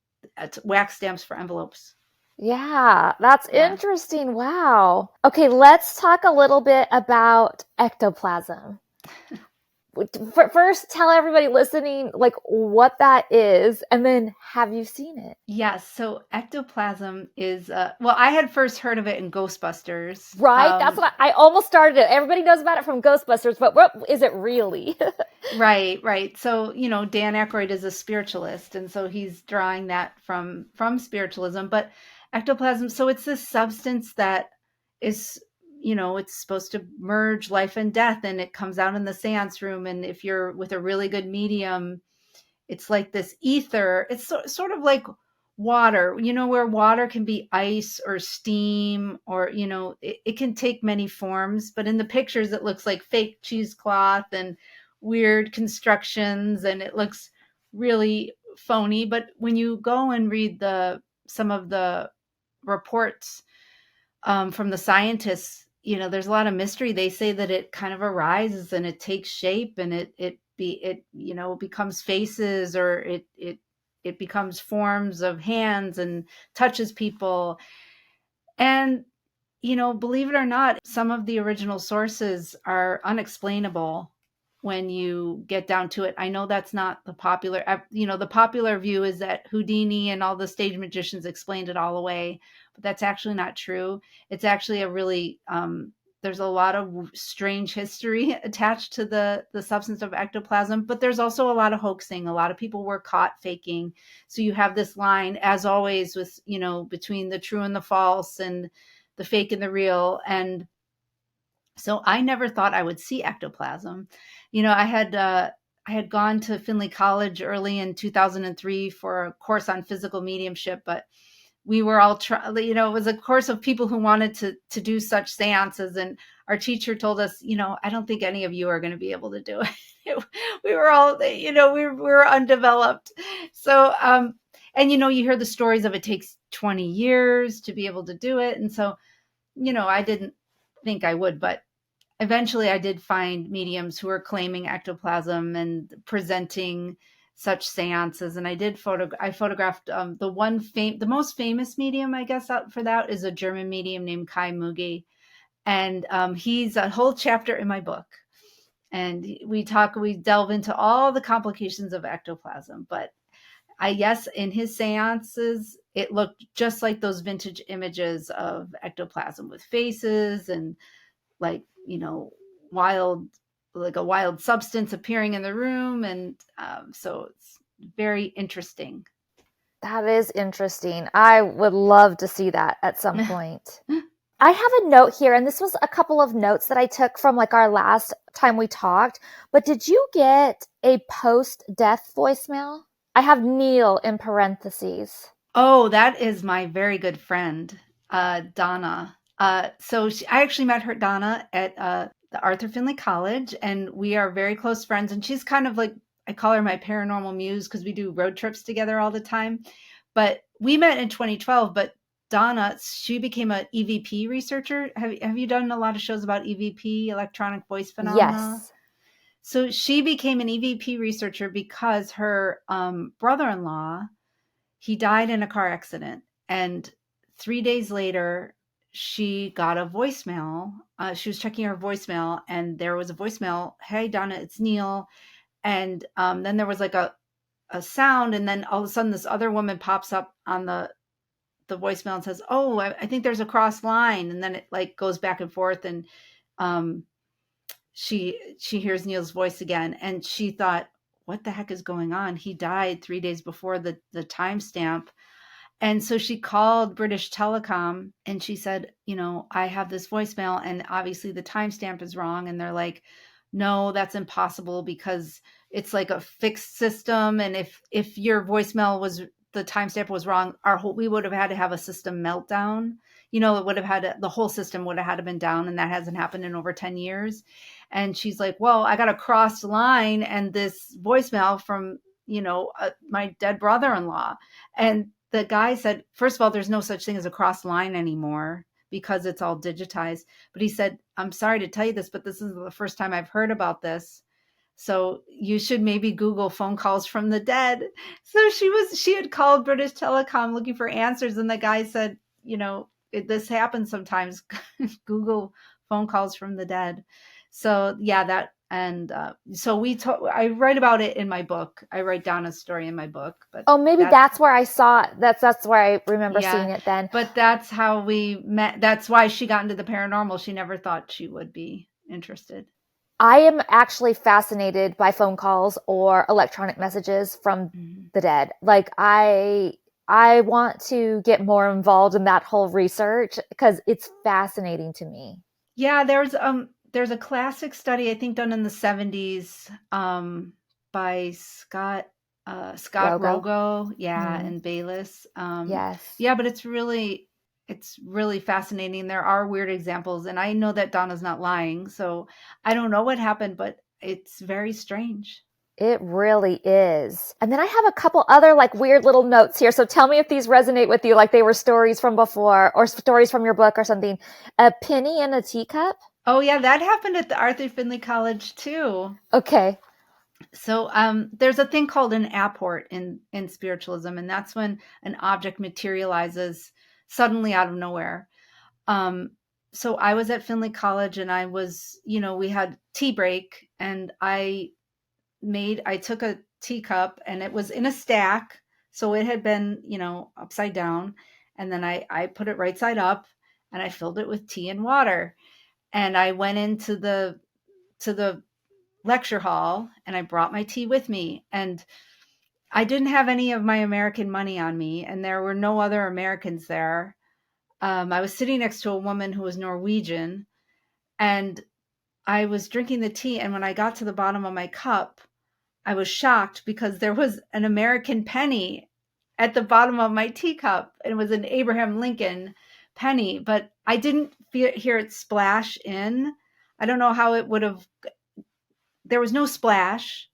wax stamps for envelopes. Yeah, that's interesting. Wow. Okay, let's talk a little bit about ectoplasm. First, tell everybody listening like what that is, and then have you seen it? Yes. So ectoplasm is I had first heard of it in Ghostbusters. Right. That's what I almost started it. Everybody knows about it from Ghostbusters, but what is it really? Right. So Dan Aykroyd is a spiritualist, and so he's drawing that from spiritualism. But ectoplasm, so it's this substance that is, it's supposed to merge life and death, and it comes out in the seance room. And if you're with a really good medium, it's like this ether. It's sort of like water, where water can be ice or steam, or, it can take many forms. But in the pictures, it looks like fake cheesecloth and weird constructions, and it looks really phony. But when you go and read some of the reports from the scientists, there's a lot of mystery. They say that it kind of arises and it takes shape, and it becomes faces, or it becomes forms of hands and touches people. And believe it or not, some of the original sources are unexplainable when you get down to it. I know that's not the popular, the popular view is that Houdini and all the stage magicians explained it all away, but that's actually not true. It's actually a really, there's a lot of strange history attached to the substance of ectoplasm, but there's also a lot of hoaxing. A lot of people were caught faking. So you have this line, as always, with, between the true and the false, and the fake and the real. And so I never thought I would see ectoplasm. I had gone to Findlay College early in 2003 for a course on physical mediumship, but we were all it was a course of people who wanted to do such seances, and our teacher told us, I don't think any of you are going to be able to do it. We were all, we were undeveloped. So, and you hear the stories of it takes 20 years to be able to do it. And so, I didn't think I would, but eventually I did find mediums who were claiming ectoplasm and presenting such seances. And I photographed the most famous medium, I guess, out for that is a German medium named Kai Mugi. And he's a whole chapter in my book. And we delve into all the complications of ectoplasm. But yes, in his seances, it looked just like those vintage images of ectoplasm with faces and like, wild, like a wild substance appearing in the room. And so it's very interesting. That is interesting. I would love to see that at some point. I have a note here, and this was a couple of notes that I took from like our last time we talked, but did you get a post-death voicemail? I have Neil in parentheses. Oh, that is my very good friend, Donna. So I actually met Donna, at the Arthur Finley College, and we are very close friends. And she's kind of like, I call her my paranormal muse because we do road trips together all the time. But we met in 2012, but Donna, she became an EVP researcher. Have you done a lot of shows about EVP, electronic voice phenomena? Yes. So she became an EVP researcher because her brother-in-law, he died in a car accident. And 3 days later, she got a voicemail. She was checking her voicemail, and there was a voicemail. Hey, Donna, it's Neil. And then there was like a sound. And then all of a sudden, this other woman pops up on the voicemail and says, oh, I think there's a cross line. And then it like goes back and forth. And she hears Neil's voice again. And she thought, what the heck is going on? He died 3 days before the timestamp. And so she called British Telecom and she said, I have this voicemail and obviously the timestamp is wrong. And they're like, no, that's impossible because it's like a fixed system. And if your voicemail the timestamp was wrong, we would have had to have a system meltdown. It would have the whole system would have had to been down, and that hasn't happened in over 10 years. And she's like, well, I got a crossed line and this voicemail from, my dead brother-in-law. And the guy said, first of all, there's no such thing as a crossed line anymore because it's all digitized. But he said, I'm sorry to tell you this, but this is the first time I've heard about this. So you should maybe Google phone calls from the dead. So she had called British Telecom looking for answers. And the guy said, this happens sometimes. Google phone calls from the dead. So yeah, that, and so I write about it in my book. I write down a story in my book. But maybe that's where I saw it. That's where I remember seeing it then. But that's how we met. That's why she got into the paranormal. She never thought she would be interested. I am actually fascinated by phone calls or electronic messages from the dead. Like I want to get more involved in that whole research because it's fascinating to me. Yeah, there's a classic study I think done in the 70s by Scott Rogo, and Bayliss. Yes. Yeah, but it's really fascinating. There are weird examples, and I know that Donna's not lying, so I don't know what happened, but it's very strange. It really is. And then I have a couple other like weird little notes here. So tell me if these resonate with you, like they were stories from before or stories from your book or something. A penny in a teacup. Oh yeah, that happened at the Arthur Finley College too. Okay. So there's a thing called an apport in spiritualism, and that's when an object materializes suddenly out of nowhere. So I was at Finley College, and I was, we had tea break, and I took a teacup, and it was in a stack, so it had been, upside down, and then I put it right side up, and I filled it with tea and water, and I went into the lecture hall, and I brought my tea with me, and I didn't have any of my American money on me, and there were no other Americans there. I was sitting next to a woman who was Norwegian, and I was drinking the tea, and when I got to the bottom of my cup, I was shocked because there was an American penny at the bottom of my teacup. It was an Abraham Lincoln penny, but I didn't hear it splash in. I don't know how it would have. There was no splash.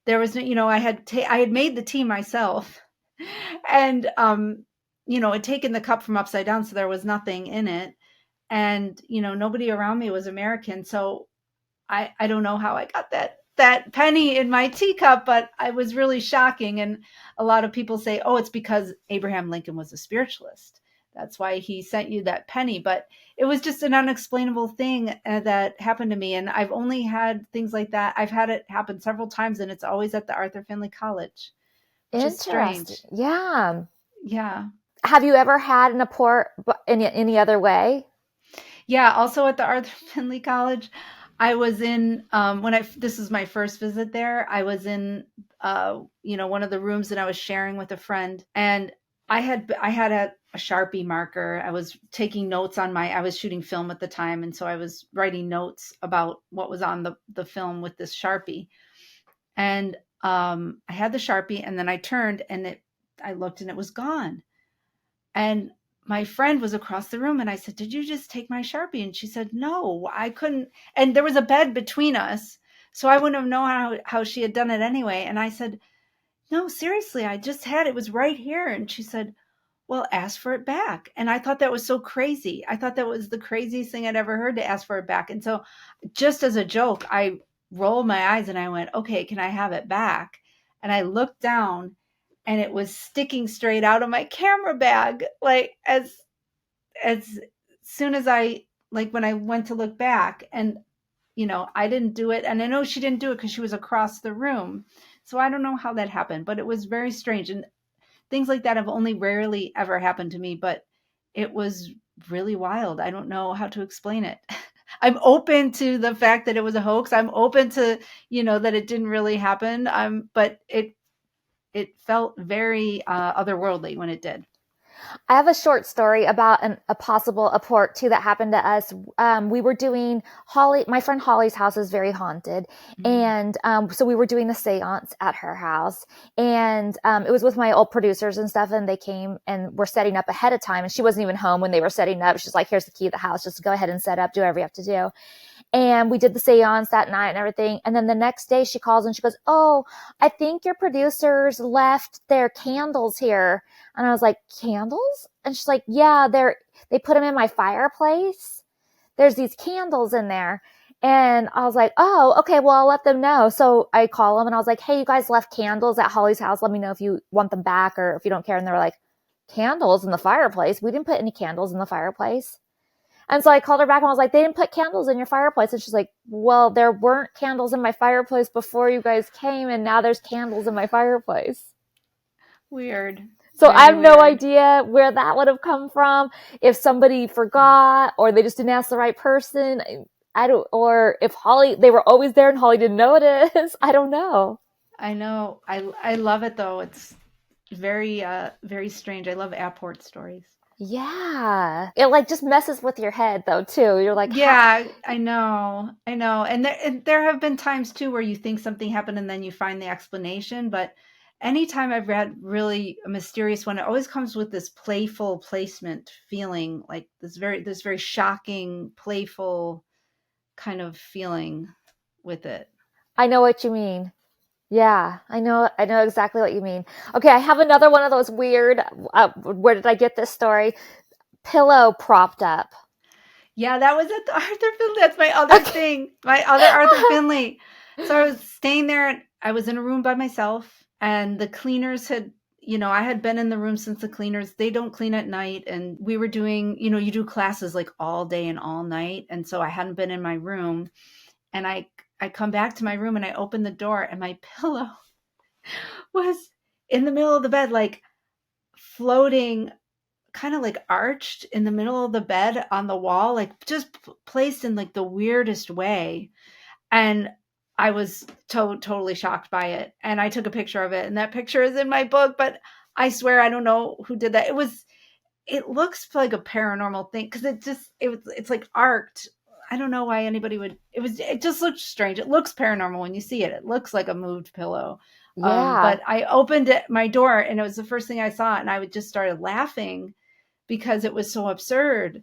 There was no, I had made the tea myself, and had taken the cup from upside down, so there was nothing in it, and nobody around me was American, so I don't know how I got that penny in my teacup, but it was really shocking. And a lot of people say, oh, it's because Abraham Lincoln was a spiritualist. That's why he sent you that penny. But it was just an unexplainable thing that happened to me. And I've only had things like that. I've had it happen several times, and it's always at the Arthur Findlay College. Which is strange. Yeah. Yeah. Have you ever had an apport in any other way? Yeah. Also at the Arthur Findlay College, I was in, this is my first visit there, I was in, one of the rooms that I was sharing with a friend, and I had a Sharpie marker. I was taking notes I was shooting film at the time. And so I was writing notes about what was on the film with this Sharpie. And I had the Sharpie, and then I turned and I looked and it was gone. And my friend was across the room, and I said, did you just take my Sharpie? And she said, no, I couldn't. And there was a bed between us, so I wouldn't have known how she had done it anyway. And I said, no, seriously, I just had it was right here. And she said, well, ask for it back. And I thought that was so crazy. I thought that was the craziest thing I'd ever heard, to ask for it back. And so just as a joke, I rolled my eyes and I went, okay, can I have it back? And I looked down, and it was sticking straight out of my camera bag. Like as soon as when I went to look back, and, I didn't do it. And I know she didn't do it because she was across the room. So I don't know how that happened, but it was very strange. And things like that have only rarely ever happened to me, but it was really wild. I don't know how to explain it. I'm open to the fact that it was a hoax. I'm open to, that it didn't really happen. But it felt very otherworldly when it did. I have a short story about a possible apport too that happened to us. We were doing my friend Holly's house is very haunted. Mm-hmm. And so we were doing the seance at her house, and it was with my old producers and stuff, and they came and were setting up ahead of time, and she wasn't even home when they were setting up. She's like, here's the key of the house, just go ahead and set up, do whatever you have to do. And we did the seance that night and everything. And then the next day she calls and she goes, oh, I think your producers left their candles here. And I was like, candles? And she's like, yeah, they put them in my fireplace. There's these candles in there. And I was like, oh, okay, well, I'll let them know. So I call them and I was like, hey, you guys left candles at Holly's house. Let me know if you want them back or if you don't care. And they were like, candles in the fireplace? We didn't put any candles in the fireplace. And so I called her back and I was like, they didn't put candles in your fireplace. And she's like, well, there weren't candles in my fireplace before you guys came, and now there's candles in my fireplace. Weird. So I have no idea where that would have come from. If somebody forgot, or they just didn't ask the right person. Or if they were always there and Holly didn't notice. I don't know. I know. I love it though. It's very, very strange. I love apport stories. Yeah. It just messes with your head though too. You're like, yeah, I know. And there have been times too where you think something happened and then you find the explanation. But anytime I've read really a mysterious one, it always comes with this playful placement feeling, like this very shocking, playful kind of feeling with it. I know what you mean. Yeah, I know exactly what you mean. Okay, I have another one of those weird, where did I get this story? Pillow propped up. Yeah, that was at the Arthur Findlay. That's my other thing. My other Arthur Findlay. So I was staying there. I was in a room by myself, and the cleaners had, I had been in the room since the cleaners, they don't clean at night. And we were doing, you do classes like all day and all night. And so I hadn't been in my room, and I come back to my room and I open the door, and my pillow was in the middle of the bed, like floating, kind of like arched in the middle of the bed on the wall, like just placed in like the weirdest way. And I was totally shocked by it. And I took a picture of it, and that picture is in my book, but I swear I don't know who did that. It looks like a paranormal thing because it's like arced. I don't know why anybody would, it just looks strange. It looks paranormal when you see it. It looks like a moved pillow. Yeah. But I opened my door and it was the first thing I saw. And I would just started laughing because it was so absurd.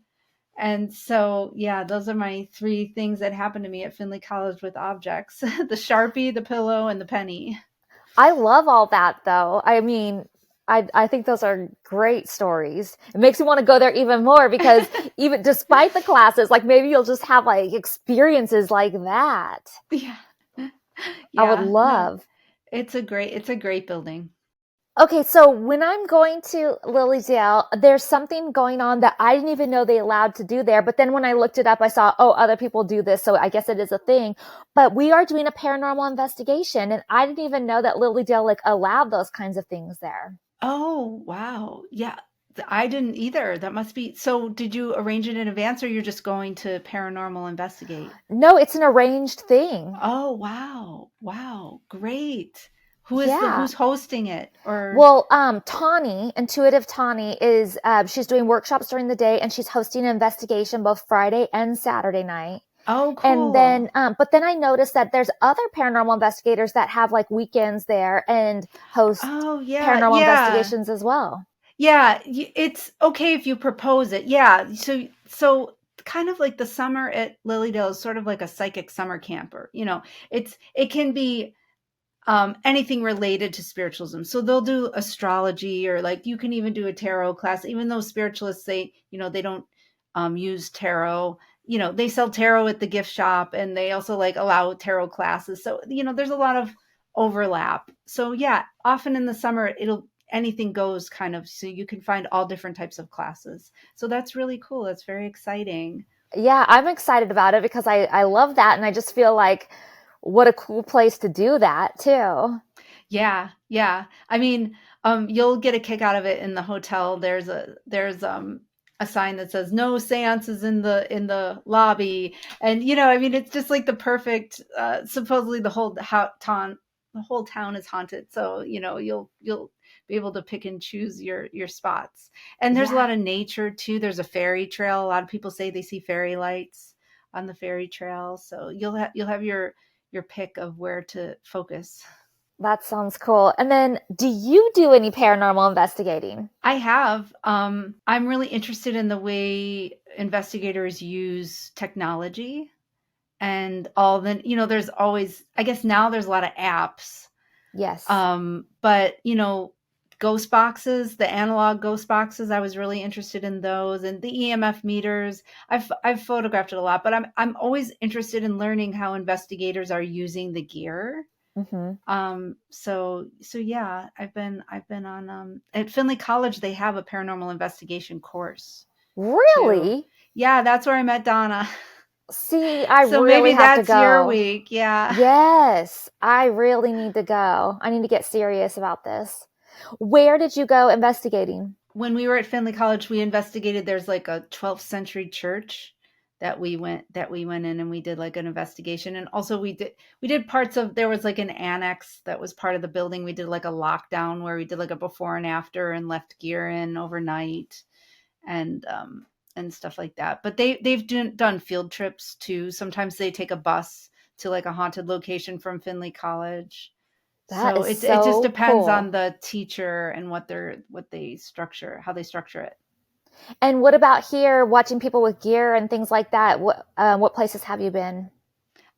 And so, yeah, those are my 3 things that happened to me at Findlay College with objects: the Sharpie, the pillow, and the penny. I love all that, though. I mean, I think those are great stories. It makes me want to go there even more because even despite the classes, like maybe you'll just have like experiences like that. Yeah. I would Yeah. love. No, it's a great building. Okay, so when I'm going to Lilydale, there's something going on that I didn't even know they allowed to do there. But then when I looked it up, I saw, oh, other people do this. So I guess it is a thing. But we are doing a paranormal investigation. And I didn't even know that Lilydale like allowed those kinds of things there. Oh, wow. Yeah. I didn't either. That must be. So did you arrange it in advance or you're just going to paranormal investigate? No, it's an arranged thing. Oh, wow. Wow. Great. Yeah. Who's hosting it? Or Well, Tawny, Intuitive Tawny is, she's doing workshops during the day and she's hosting an investigation both Friday and Saturday night. Oh, cool. And then, but then I noticed that there's other paranormal investigators that have like weekends there and host paranormal investigations as well. Yeah, it's okay if you propose it. Yeah, so kind of like the summer at Lilydale is sort of like a psychic summer camper. It can be anything related to spiritualism. So they'll do astrology, or like you can even do a tarot class, even though spiritualists say, they don't use tarot. They sell tarot at the gift shop and they also like allow tarot classes. So, there's a lot of overlap. So yeah, often in the summer, anything goes kind of, so you can find all different types of classes. So that's really cool. That's very exciting. Yeah, I'm excited about it because I love that. And I just feel like what a cool place to do that too. Yeah. Yeah. I mean, you'll get a kick out of it in the hotel. There's a sign that says no seances in the lobby. And, it's just like the perfect, supposedly the whole town is haunted. So, you'll be able to pick and choose your spots. And there's a lot of nature too. There's a fairy trail. A lot of people say they see fairy lights on the fairy trail. So you'll have your pick of where to focus. That sounds cool. And then do you do any paranormal investigating? I have. I'm really interested in the way investigators use technology and all the, there's always, I guess now there's a lot of apps. Yes. But, ghost boxes, the analog ghost boxes, I was really interested in those, and the EMF meters. I've photographed it a lot, but I'm always interested in learning how investigators are using the gear. Mm-hmm. So yeah, I've been on at Finley College. They have a paranormal investigation course. Really? Too. Yeah, that's where I met Donna. See, I so really maybe have to that's go. your week. Yeah. Yes, I really need to go. I need to get serious about this. Where did you go investigating? When we were at Findlay College, we investigated. There's like a 12th century church that we went in and we did like an investigation. And also we did parts of, there was like an annex that was part of the building. We did like a lockdown where we did like a before and after and left gear in overnight and stuff like that. But they've done field trips too. Sometimes they take a bus to like a haunted location from Findlay College. So it just depends on the teacher and how they structure it. And what about here, watching people with gear and things like that? What places have you been?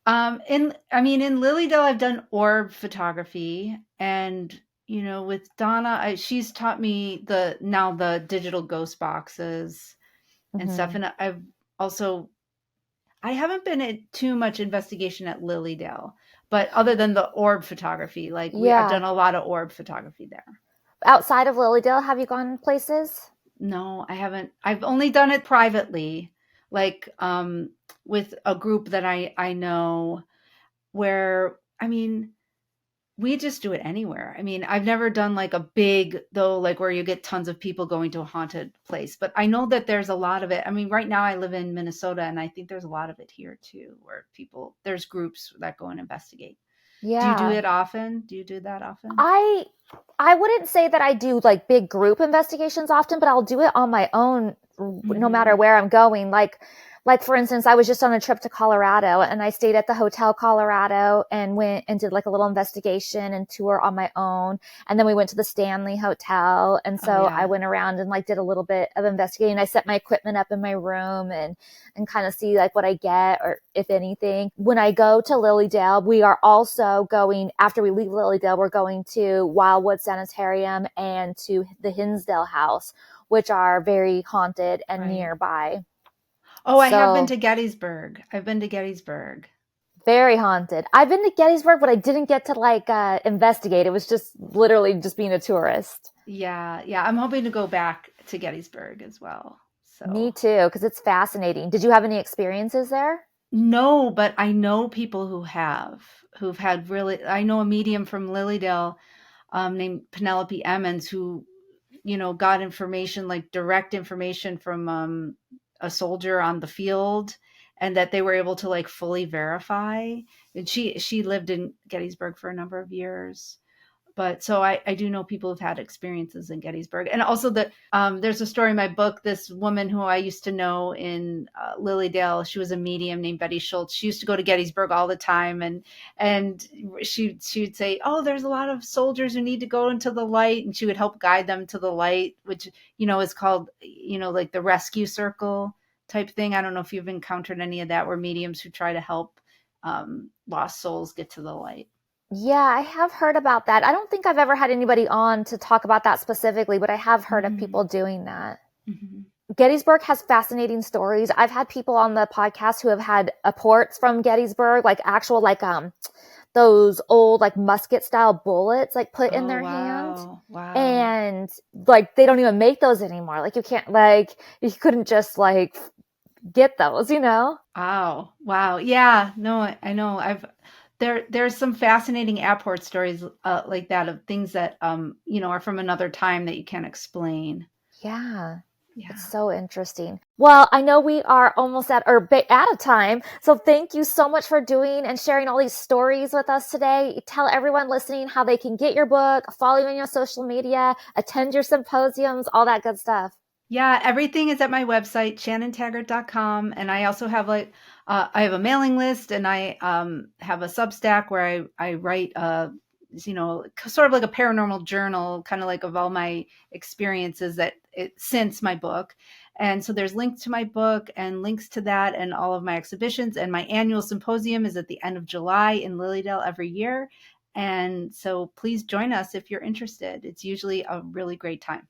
In Lilydale, I've done orb photography, and with Donna, she's taught me the digital ghost boxes and stuff. And I haven't been at too much investigation at Lilydale, but other than the orb photography, I've done a lot of orb photography there. Outside of Lilydale, have you gone places? No, I haven't. I've only done it privately, with a group that I know, where, we just do it anywhere. I've never done like a big, though, like where you get tons of people going to a haunted place, but I know that there's a lot of it. Right now I live in Minnesota and I think there's a lot of it here too, where there's groups that go and investigate. Yeah. Do you do it often? Do you do that often? I wouldn't say that I do like big group investigations often, but I'll do it on my own, no matter where I'm going. Like Like, for instance, I was just on a trip to Colorado and I stayed at the Hotel Colorado and went and did like a little investigation and tour on my own. And then we went to the Stanley Hotel. And so I went around and like did a little bit of investigating. I set my equipment up in my room and kind of see like what I get or if anything. When I go to Lilydale, we are also going, after we leave Lilydale, we're going to Wildwood Sanitarium and to the Hinsdale House, which are very haunted and nearby. Oh, I have been to Gettysburg. I've been to Gettysburg. Very haunted. I've been to Gettysburg, but I didn't get to like investigate. It was just literally just being a tourist. Yeah. I'm hoping to go back to Gettysburg as well. So. Me too, because it's fascinating. Did you have any experiences there? No, but I know people who've had really. I know a medium from Lilydale named Penelope Emmons who, got information, like direct information from a soldier on the field, and that they were able to like fully verify. And she lived in Gettysburg for a number of years. But so I do know people who've had experiences in Gettysburg. And also that there's a story in my book, this woman who I used to know in Lilydale, she was a medium named Betty Schultz. She used to go to Gettysburg all the time. And she'd say, oh, there's a lot of soldiers who need to go into the light. And she would help guide them to the light, which, is called, like the rescue circle type thing. I don't know if you've encountered any of that, where mediums who try to help lost souls get to the light. Yeah, I have heard about that. I don't think I've ever had anybody on to talk about that specifically, but I have heard of people doing that. Mm-hmm. Gettysburg has fascinating stories. I've had people on the podcast who have had apports from Gettysburg, like actual, like, those old, like, musket style bullets, like, put in their hand. Wow. And, like, they don't even make those anymore. Like, you can't, like, you couldn't just, like, get those, Wow. Yeah, no, I know. There's some fascinating apport stories like that, of things that, are from another time that you can't explain. Yeah. It's so interesting. Well, I know we are almost out of time. So thank you so much for doing and sharing all these stories with us today. Tell everyone listening how they can get your book, follow you on your social media, attend your symposiums, all that good stuff. Yeah, everything is at my website, shannontaggert.com. And I also have I have a mailing list, and I have a Substack where I write, sort of like a paranormal journal, kind of like of all my experiences since my book. And so there's links to my book and links to that and all of my exhibitions. And my annual symposium is at the end of July in Lilydale every year. And so please join us if you're interested. It's usually a really great time.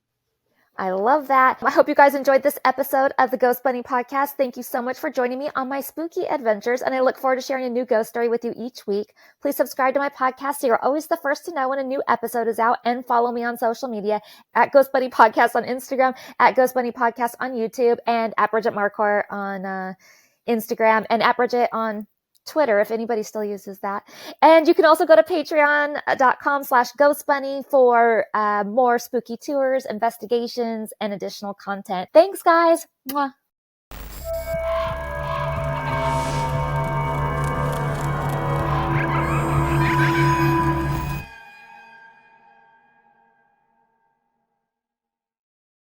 I love that. I hope you guys enjoyed this episode of the Ghost Bunny Podcast. Thank you so much for joining me on my spooky adventures, and I look forward to sharing a new ghost story with you each week. Please subscribe to my podcast so you're always the first to know when a new episode is out, and follow me on social media at Ghost Bunny Podcast on Instagram, at Ghost Bunny Podcast on YouTube, and at Bridget Marcourt on Instagram, and at Bridget on Twitter, if anybody still uses that. And you can also go to patreon.com/ghostbunny for more spooky tours, investigations, and additional content. Thanks, guys. Mwah.